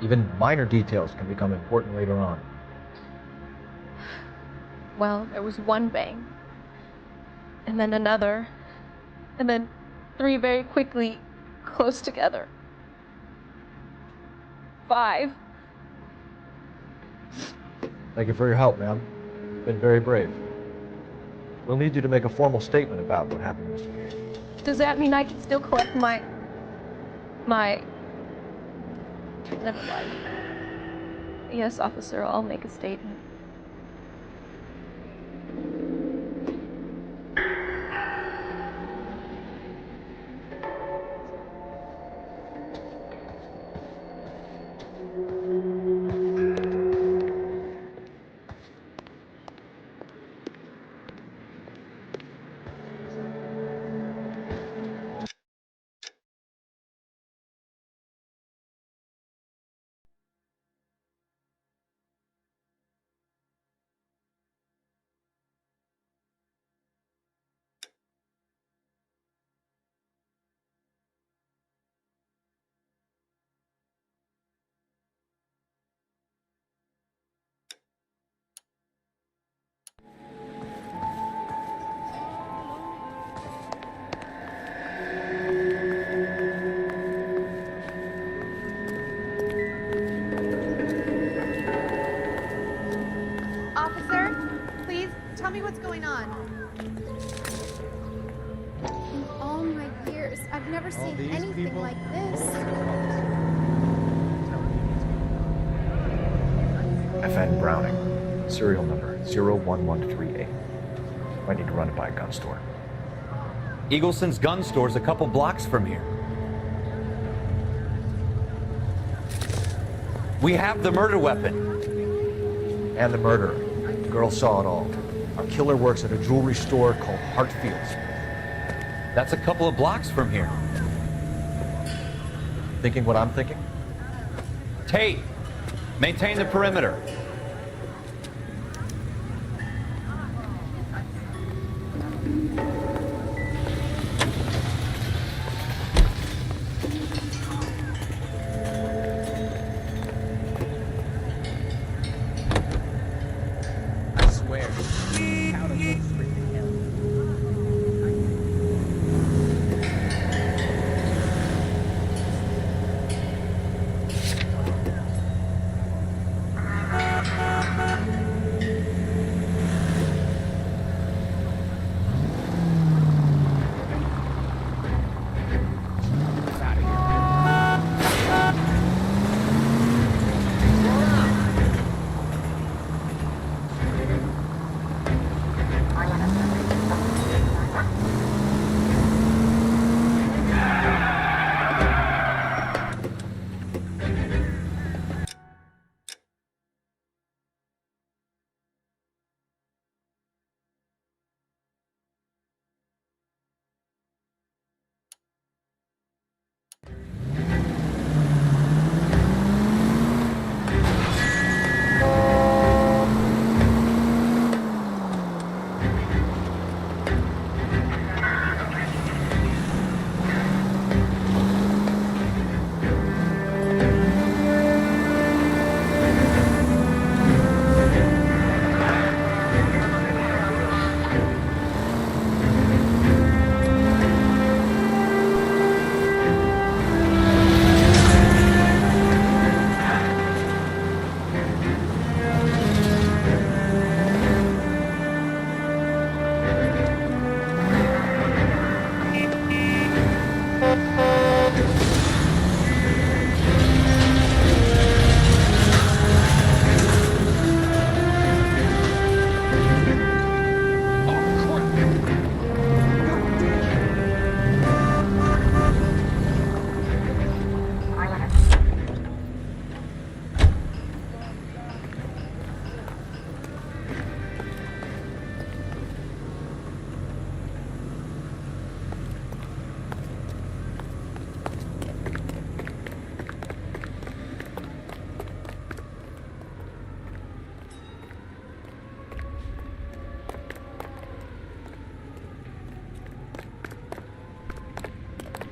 Even minor details can become important later on. Well, there was one bang, and then another, and then 3 very quickly, close together. 5. Thank you for your help, ma'am. You've been very brave. We'll need you to make a formal statement about what happened, Mr. Gage. Does that mean I can still collect my... Never mind. Yes, officer, I'll make a statement. FN Browning, serial number 01138. Might need to run it by a gun store. Eagleson's gun store's a couple blocks from here. We have the murder weapon. And the murderer. The girl saw it all. Our killer works at a jewelry store called Hartfield's. That's a couple of blocks from here. Thinking what I'm thinking? Tate, maintain the perimeter. I swear. How to go straight to hell.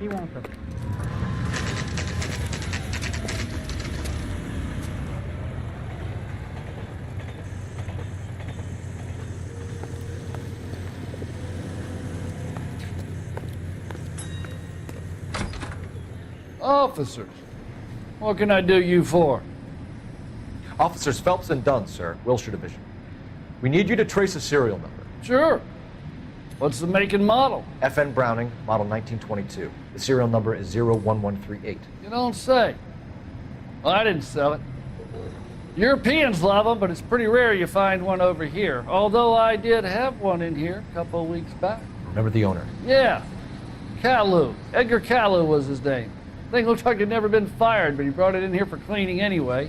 He wants them. Officers, what can I do you for? Officers Phelps and Dunn, sir, Wilshire Division. We need you to trace a serial number. Sure. What's the make and model? FN Browning, model 1922. The serial number is 01138. You don't say. Well, I didn't sell it. Europeans love them, but it's pretty rare you find one over here. Although I did have one in here a couple of weeks back. Remember the owner? Yeah. Caillou. Edgar Caillou was his name. Thing looked like he'd never been fired, but he brought it in here for cleaning anyway.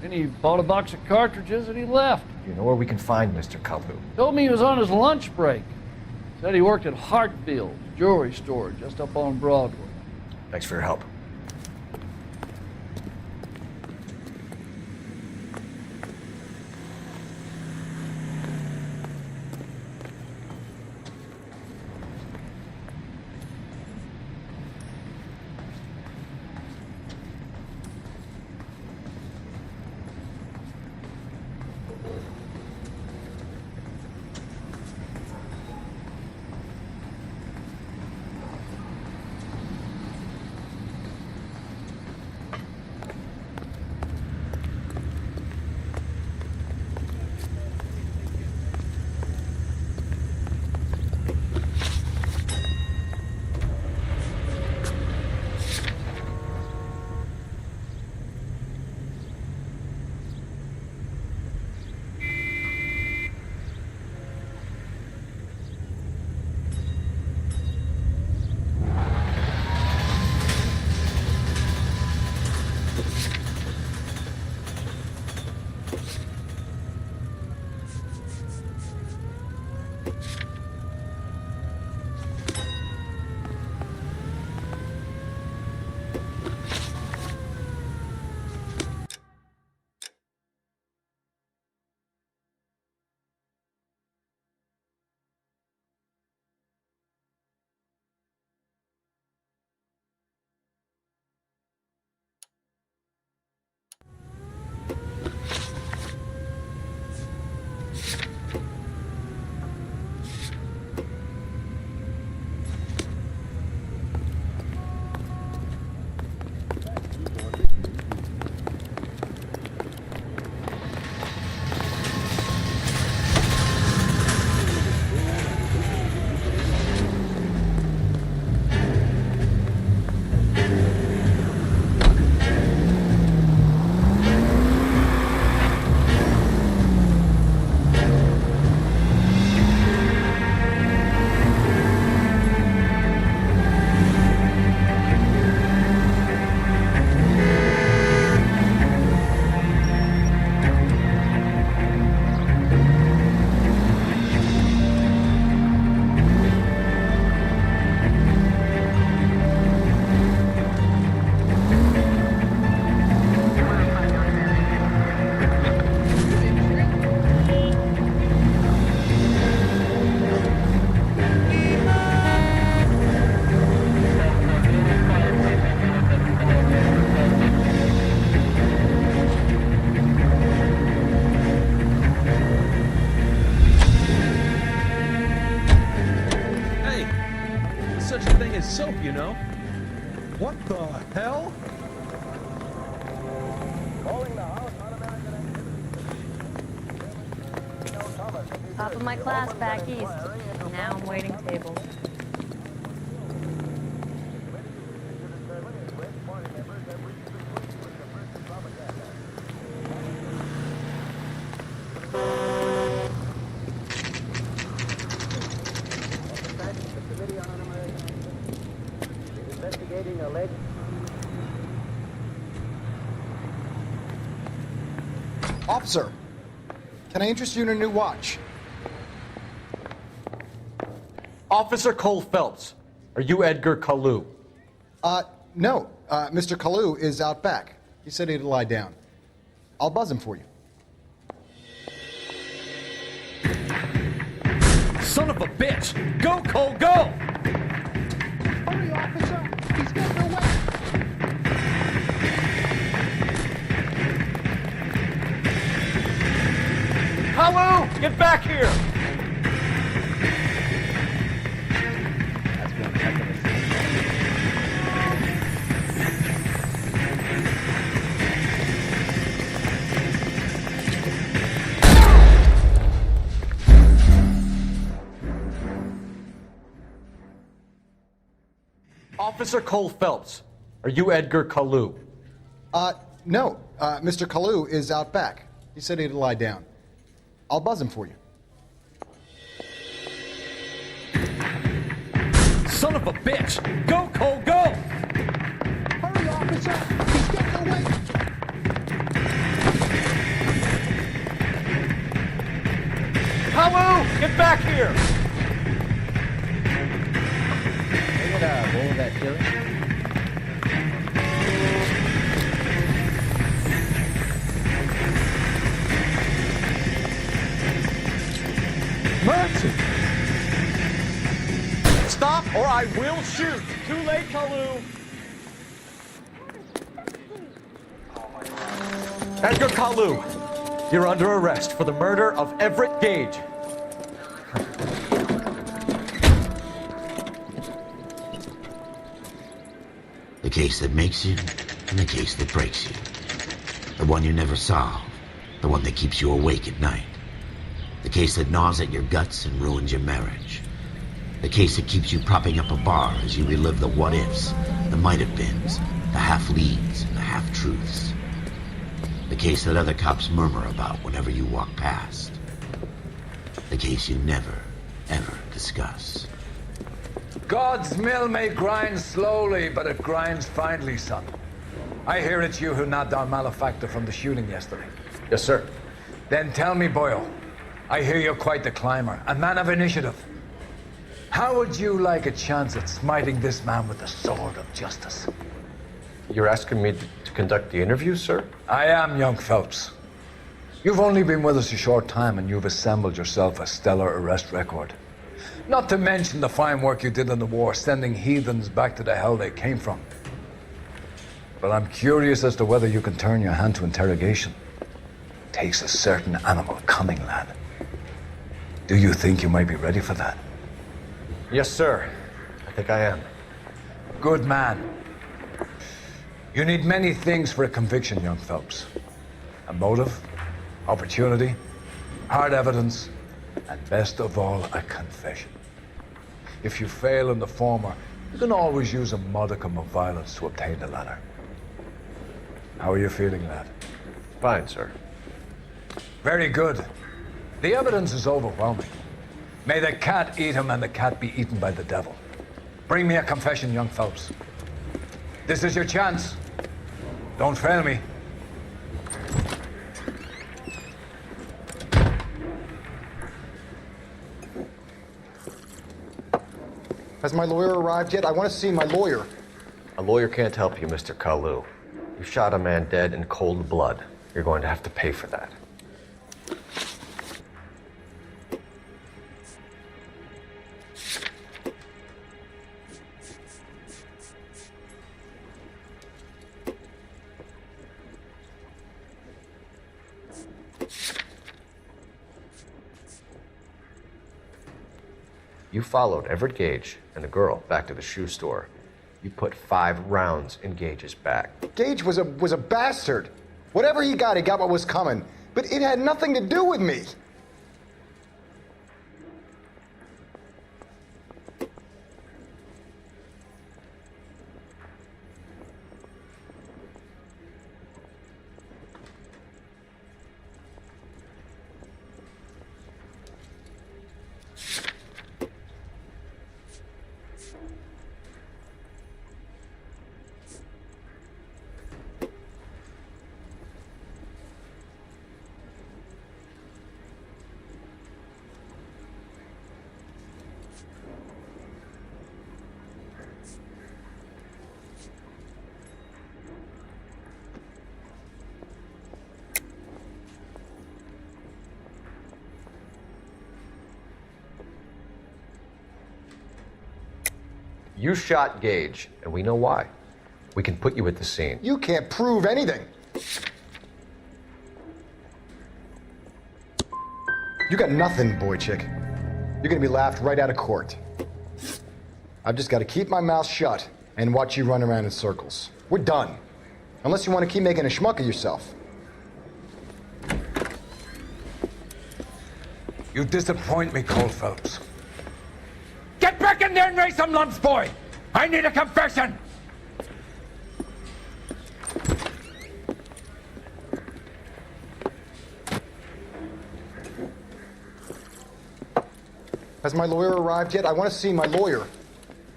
Then he bought a box of cartridges and he left. You know where we can find Mr. Caillou? Told me he was on his lunch break. Said he worked at Hartfield's jewelry store just up on Broadway. Thanks for your help. know? What the hell? Top of my class back east. Now I'm waiting tables. Investigating alleged. Officer, can I interest you in a new watch? Officer Coul Felps, are you Edgar Kalu? No. Mr. Kalu is out back. He said he'd lie down. I'll buzz him for you. Son of a bitch! Go, Cole, go! Hurry, officer! He's getting away! Kalu, get back here! Officer Coul Felps, are you Edgar Kalu? No. Mr. Kalu is out back. He said he'd lie down. I'll buzz him for you. Son of a bitch! Go, Cole, go! Hurry, officer! He's getting away! Kalu, get back here! That chili? Mercy! Stop or I will shoot! Too late, Kalu! Edgar Kalu, you're under arrest for the murder of Everett Gage. The case that makes you, and the case that breaks you. The one you never solve, the one that keeps you awake at night. The case that gnaws at your guts and ruins your marriage. The case that keeps you propping up a bar as you relive the what-ifs, the might-have-beens, the half-leads, and the half-truths. The case that other cops murmur about whenever you walk past. The case you never, ever discuss. God's mill may grind slowly, but it grinds finely, son. I hear it's you who nabbed our malefactor from the shooting yesterday. Yes, sir. Then tell me, Boyle, I hear you're quite the climber, a man of initiative. How would you like a chance at smiting this man with the sword of justice? You're asking me to conduct the interview, sir? I am, young Phelps. You've only been with us a short time, and you've assembled yourself a stellar arrest record. Not to mention the fine work you did in the war, sending heathens back to the hell they came from. But I'm curious as to whether you can turn your hand to interrogation. Takes a certain animal cunning, lad. Do you think you might be ready for that? Yes, sir. I think I am. Good man. You need many things for a conviction, young Phelps. A motive, opportunity, hard evidence, and best of all, a confession. If you fail in the former, you can always use a modicum of violence to obtain the latter. How are you feeling, lad? Fine, sir. Very good. The evidence is overwhelming. May the cat eat him and the cat be eaten by the devil. Bring me a confession, young Phelps. This is your chance. Don't fail me. Has my lawyer arrived yet? I want to see my lawyer. A lawyer can't help you, Mr. Kalu. You shot a man dead in cold blood. You're going to have to pay for that. You followed Everett Gage and the girl back to the shoe store. You put 5 rounds in Gage's back. Gage was a bastard. Whatever he got what was coming. But it had nothing to do with me. You shot Gage, and we know why. We can put you at the scene. You can't prove anything. You got nothing, boy chick. You're gonna be laughed right out of court. I've just got to keep my mouth shut and watch you run around in circles. We're done. Unless you want to keep making a schmuck of yourself. You disappoint me, Coul Felps. Get back in there and raise some lumps, boy! I need a confession! Has my lawyer arrived yet? I want to see my lawyer.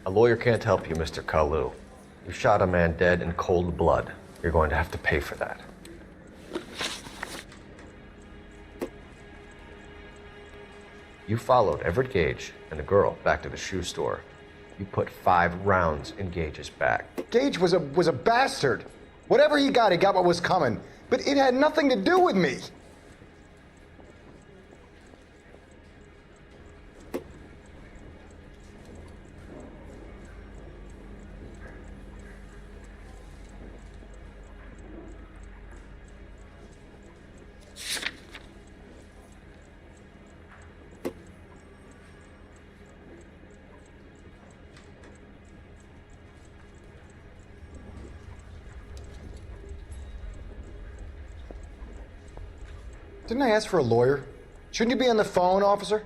A lawyer can't help you, Mr. Kalu. You shot a man dead in cold blood. You're going to have to pay for that. You followed Everett Gage and the girl back to the shoe store. You put 5 rounds in Gage's back. Gage was a bastard. Whatever he got what was coming. But it had nothing to do with me. Didn't I ask for a lawyer? Shouldn't you be on the phone, officer?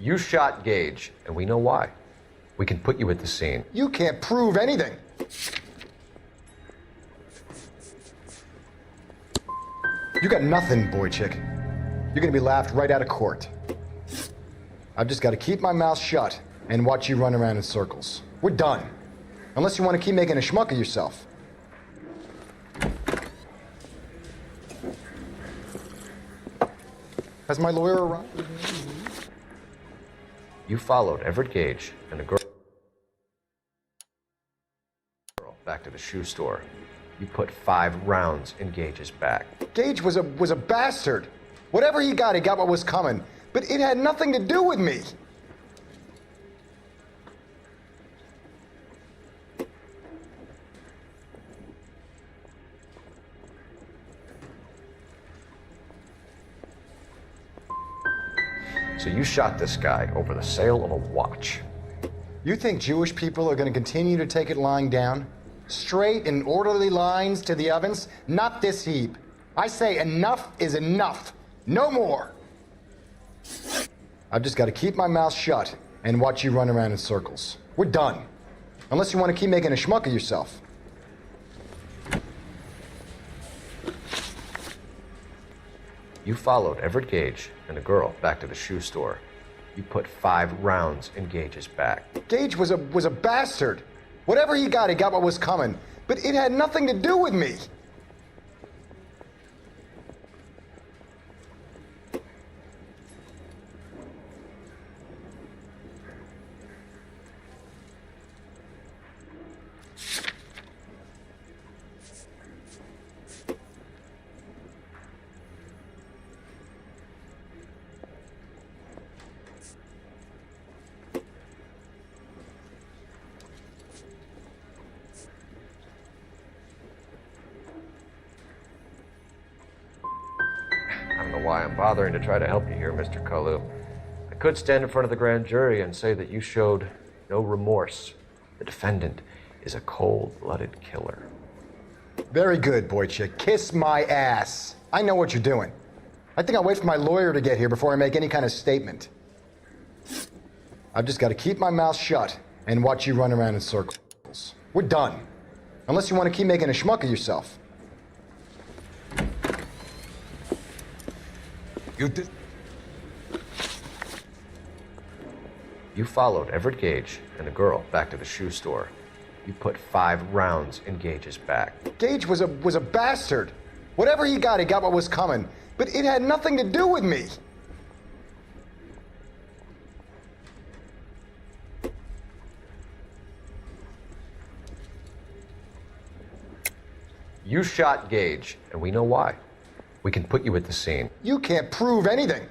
You shot Gage, and we know why. We can put you at the scene. You can't prove anything. You got nothing, boy chick. You're gonna be laughed right out of court. I've just got to keep my mouth shut and watch you run around in circles. We're done. Unless you want to keep making a schmuck of yourself. Has my lawyer arrived? You followed Everett Gage and the girl back to the shoe store. You put 5 rounds in Gage's back. Gage was a bastard. Whatever he got what was coming. But it had nothing to do with me. So you shot this guy over the sale of a watch. You think Jewish people are going to continue to take it lying down? Straight in orderly lines to the ovens? Not this heap. I say enough is enough. No more. I've just got to keep my mouth shut and watch you run around in circles. We're done. Unless you want to keep making a schmuck of yourself. You followed Everett Gage and the girl back to the shoe store. You put 5 rounds in Gage's back. Gage was a bastard. Whatever he got what was coming. But it had nothing to do with me. why I'm bothering to try to help you here, Mr. Kalu. I could stand in front of the grand jury and say that you showed no remorse. The defendant is a cold-blooded killer. Very good, boy chick. Kiss my ass. I know what you're doing. I think I'll wait for my lawyer to get here before I make any kind of statement. I've just got to keep my mouth shut and watch you run around in circles. We're done. Unless you want to keep making a schmuck of yourself. You followed Everett Gage and the girl back to the shoe store. You put 5 rounds in Gage's back. Gage was a bastard. Whatever he got what was coming. But it had nothing to do with me. You shot Gage, and we know why. We can put you at the scene. You can't prove anything.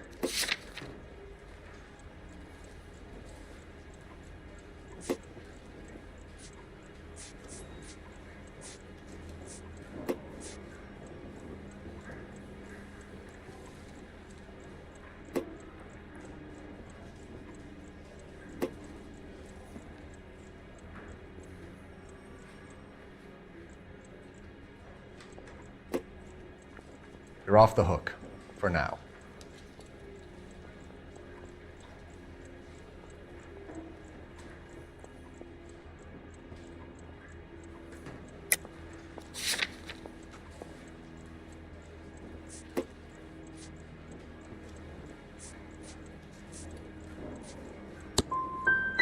You're off the hook, for now.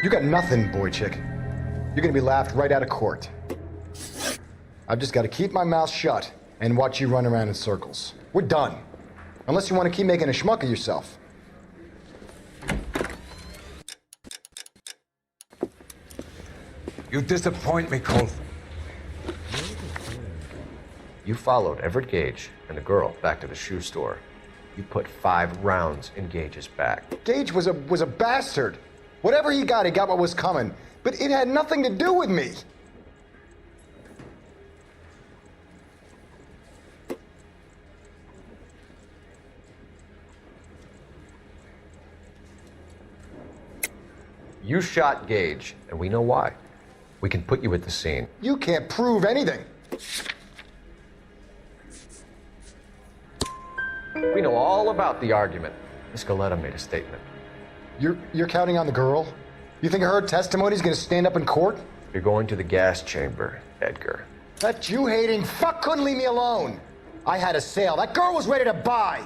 You got nothing, boy chick. You're gonna be laughed right out of court. I've just got to keep my mouth shut and watch you run around in circles. We're done. Unless you want to keep making a schmuck of yourself. You disappoint me, Colt. You followed Everett Gage and the girl back to the shoe store. You put 5 rounds in Gage's back. Gage was a bastard. Whatever he got what was coming. But it had nothing to do with me. You shot Gage, and we know why. We can put you at the scene. You can't prove anything. We know all about the argument. Miss Goleta made a statement. You're counting on the girl? You think her testimony's gonna stand up in court? You're going to the gas chamber, Edgar. That Jew-hating fuck couldn't leave me alone. I had a sale. That girl was ready to buy.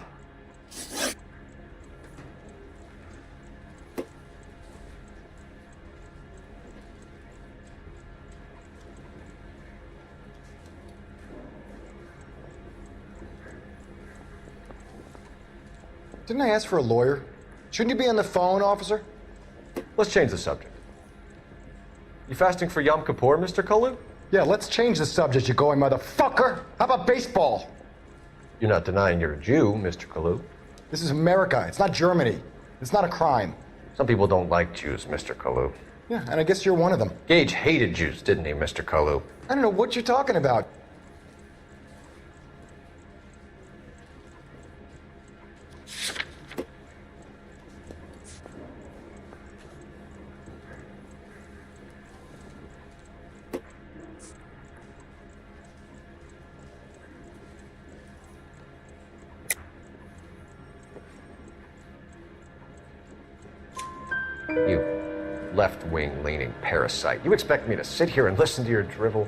Didn't I ask for a lawyer? Shouldn't you be on the phone, officer? Let's change the subject. You fasting for Yom Kippur, Mr. Kalu? Yeah, let's change the subject, you going motherfucker. How about baseball? You're not denying you're a Jew, Mr. Kalu. This is America. It's not Germany. It's not a crime. Some people don't like Jews, Mr. Kalu. Yeah, and I guess you're one of them. Gage hated Jews, didn't he, Mr. Kalu? I don't know what you're talking about. You left-wing leaning parasite. You expect me to sit here and listen to your drivel?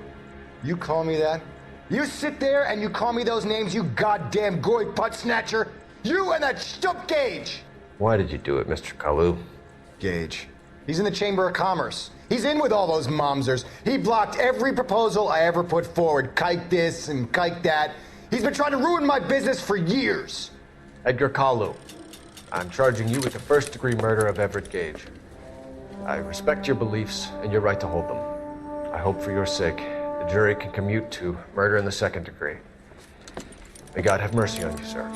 You call me that? You sit there and you call me those names, you goddamn goy putt snatcher? You and that stup Gage! Why did you do it, Mr. Kalu? Gage. He's in the Chamber of Commerce. He's in with all those momsers. He blocked every proposal I ever put forward. Kike this and kike that. He's been trying to ruin my business for years. Edgar Kalu, I'm charging you with the first-degree murder of Everett Gage. I respect your beliefs and your right to hold them. I hope for your sake the jury can commute to murder in the second degree. May God have mercy on you, sir.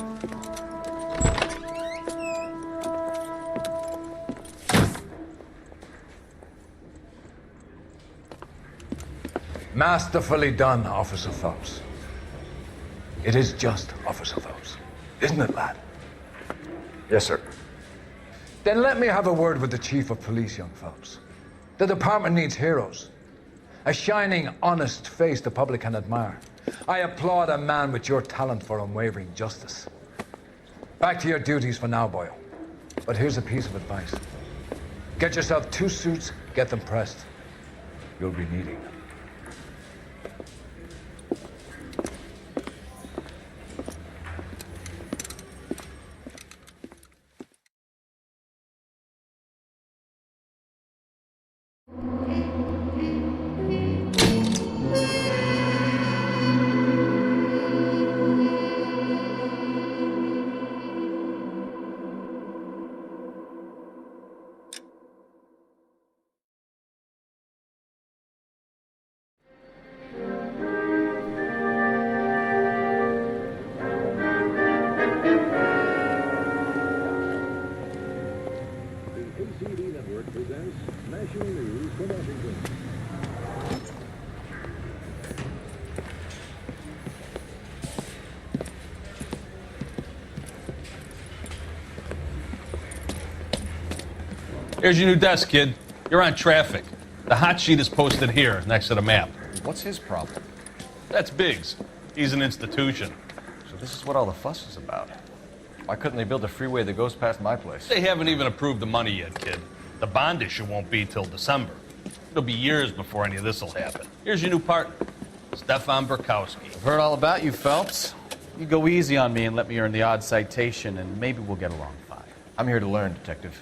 Masterfully done, Officer Phelps. It is just Officer Phelps. Isn't it, lad? Yes, sir. Then let me have a word with the Chief of Police, young Phelps. The department needs heroes. A shining, honest face the public can admire. I applaud a man with your talent for unwavering justice. Back to your duties for now, Boyle. But here's a piece of advice. Get yourself 2 suits, get them pressed. You'll be needing them. Here's your new desk, kid. You're on traffic. The hot sheet is posted here, next to the map. What's his problem? That's Biggs. He's an institution. So this is what all the fuss is about. Why couldn't they build a freeway that goes past my place? They haven't even approved the money yet, kid. The bond issue won't be till December. It'll be years before any of this will happen. Here's your new partner, Stefan Burkowski. I've heard all about you, Phelps. You go easy on me and let me earn the odd citation, and maybe we'll get along fine. I'm here to learn, Detective.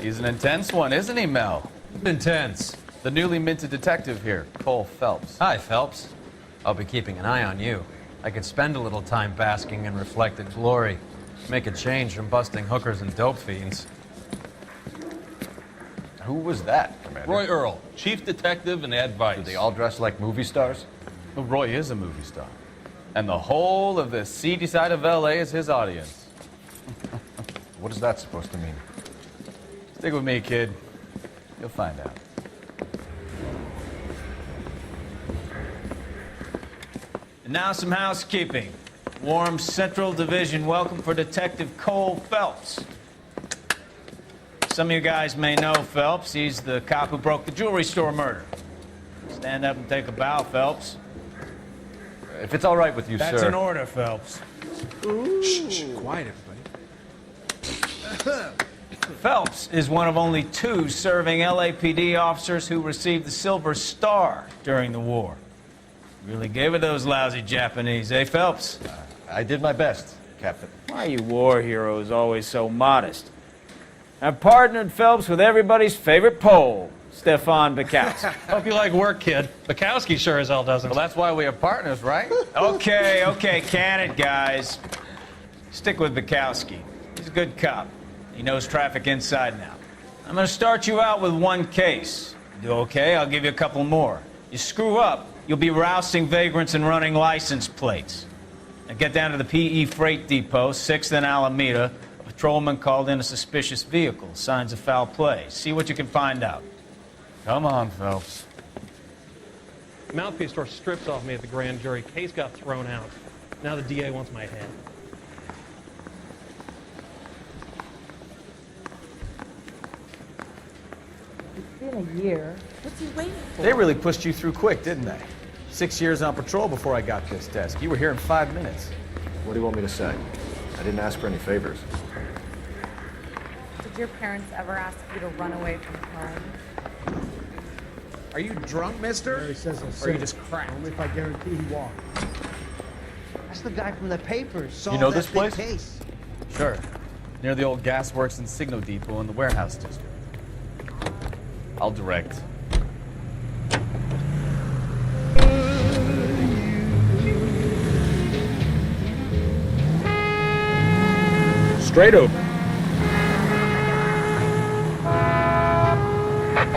He's an intense one, isn't he, Mel? Intense. The newly minted detective here, Coul Felips. Hi, Phelps. I'll be keeping an eye on you. I could spend a little time basking in reflected glory. Make a change from busting hookers and dope fiends. Who was that, Commander? Roy Earl, chief detective and advice. Do they all dress like movie stars? Well, Roy is a movie star. And the whole of the seedy side of L.A. is his audience. What is that supposed to mean? Stick with me, kid. You'll find out. And now some housekeeping. Warm Central Division welcome for Detective Coul Felips. Some of you guys may know Phelps. He's the cop who broke the jewelry store murder. Stand up and take a bow, Phelps. If it's all right with you, That's sir. an order, Phelps. Shh, quiet, everybody. Phelps is one of only 2 serving LAPD officers who received the Silver Star during the war. Really gave it those lousy Japanese, eh, Phelps? I did my best, Captain. Why are you war heroes always so modest? I've partnered Phelps with everybody's favorite Pole, Stefan Burkowski. Hope you like work, kid. Bukowski sure as hell doesn't. Well, that's why we are partners, right? Okay, can it, guys. Stick with Burkowski. He's a good cop. He knows traffic inside and out. I'm going to start you out with 1 case. You do okay, I'll give you a couple more. You screw up, you'll be rousting vagrants and running license plates. Now get down to the PE Freight Depot, 6th and Alameda. A patrolman called in a suspicious vehicle. Signs of foul play. See what you can find out. Come on, Phelps. Mouthpiece tore strips off me at the grand jury. Case got thrown out. Now the DA wants my head. It's been a year. What's he waiting for? They really pushed you through quick, didn't they? 6 years on patrol before I got this desk. You were here in 5 minutes. What do you want me to say? I didn't ask for any favors. Did your parents ever ask you to run away from home? Are you drunk, mister? Mary says I'm Or are sick. you just cracked? Only if I guarantee he walked. That's the guy from the papers. Saw You know that this big place? Case. Sure. Near the old gasworks and signal depot in the warehouse district. I'll direct. Straight over.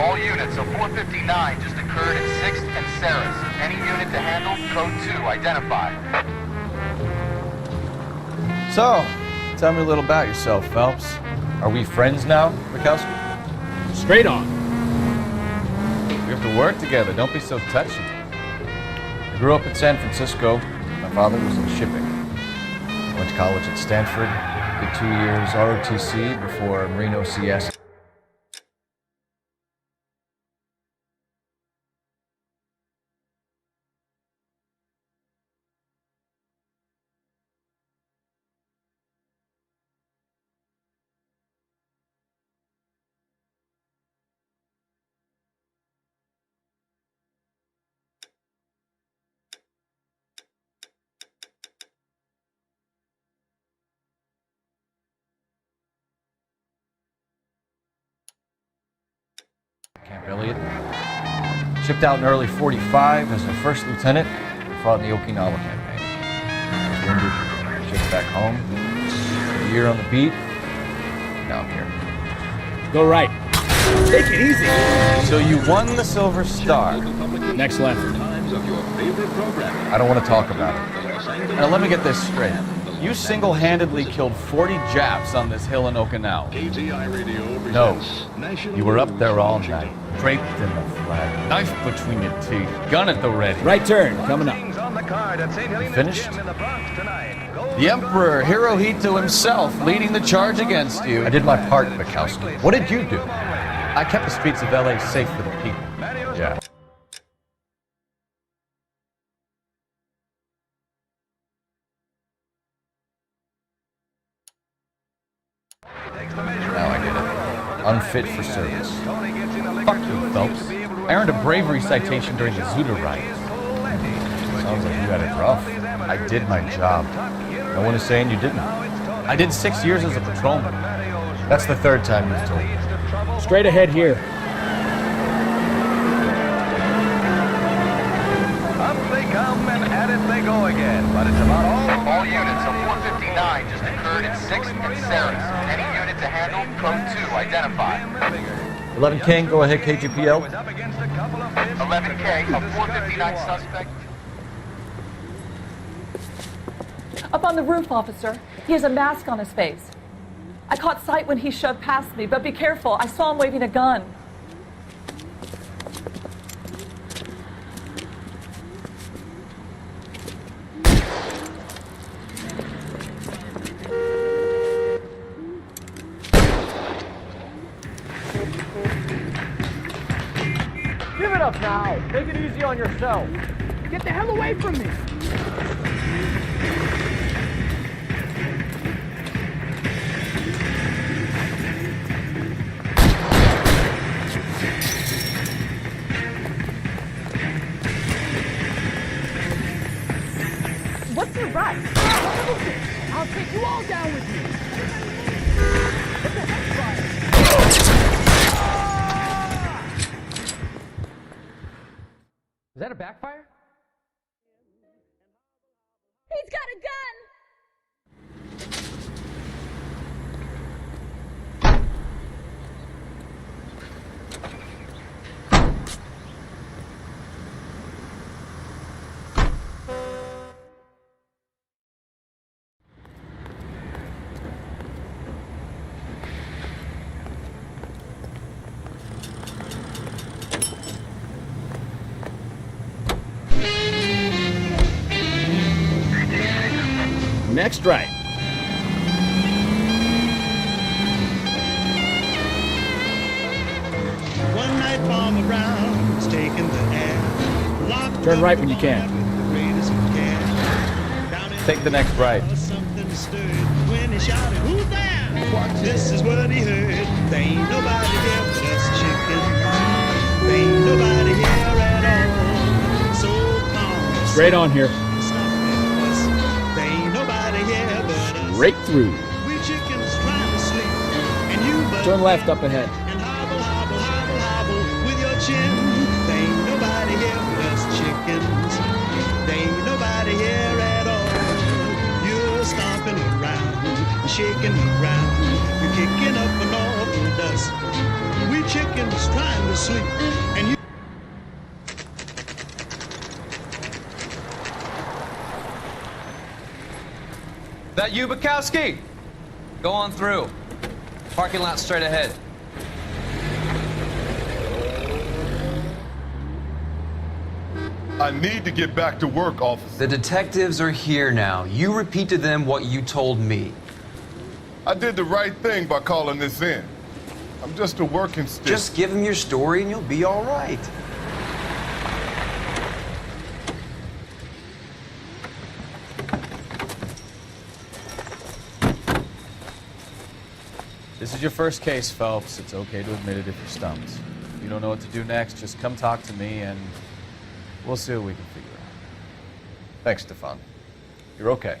All units, so 459 just occurred at 6th and Sarah's. Any unit to handle, code 2, identify. So, tell me a little about yourself, Phelps. Are we friends now, Burkowski? Straight on. We have to work together. Don't be so touchy. I grew up in San Francisco. My father was in shipping. Went to college at Stanford. Did 2 years ROTC before Marino CS. Camp Elliott. Shipped out in early 45 as a first lieutenant. Fought in the Okinawa campaign. Was wounded, shipped back home. A year on the beat. Now I'm here. Go right. Take it easy. So you won the Silver Star. Next left. I don't want to talk about it. Now let me get this straight. You single-handedly killed 40 Japs on this hill in Okinawa. No, you were up there all night, draped in the flag, knife between your teeth, gun at the ready. Right turn, coming up. You finished? The Emperor Hirohito himself leading the charge against you. I did my part, Bukowski. What did you do? I kept the streets of LA safe for the people. Yeah. Now I get it. Unfit for service. Fuck you, Phelps. I earned a bravery citation during the Zuda riots. Sounds like you had it rough. I did my job. No one is saying you didn't. I did 6 years as a patrolman. That's the third time you've told me. Straight ahead here. Up they come and at it they go again, but it's about all units of 459 just occurred in 6th and Sarah's. Any unit to handle, code 2, identify. 11 King, go ahead, KGPL. 11K, a 459 suspect. Up on the roof, officer. He has a mask on his face. I caught sight when he shoved past me, but be careful. I saw him waving a gun. Give it up now. Take it easy on yourself. Get the hell away from me! What's your right? I'll take you all down with me! Is that a backfire? He's got a gun! Next right. One night Farmer Brown was taking the air. Locked Turn right when you can. Take the next right. Something stirred when he shouted, "Who's there?" This is what he heard. There ain't nobody here but us chickens. There ain't nobody here at all. So calm. Straight on here. There ain't nobody here but us. Straight through. We chickens trying to sleep, and you but Turn left up ahead. and hobble, hobble, hobble, hobble with your chin. There ain't nobody here but us chickens. There ain't nobody here at all. You're stomping around, shaking around. You're kicking up an awful dust. We chickens trying to sleep, and you. That you, Bukowski? Go on through. Parking lot straight ahead. I need to get back to work, officer. The detectives are here now. You repeat to them what you told me. I did the right thing by calling this in. I'm just a working stick. Just give him your story and you'll be all right. This is your first case, Phelps. It's okay to admit it if you're stumped. If you don't know what to do next, just come talk to me and we'll see what we can figure out. Thanks, Stefan. You're okay.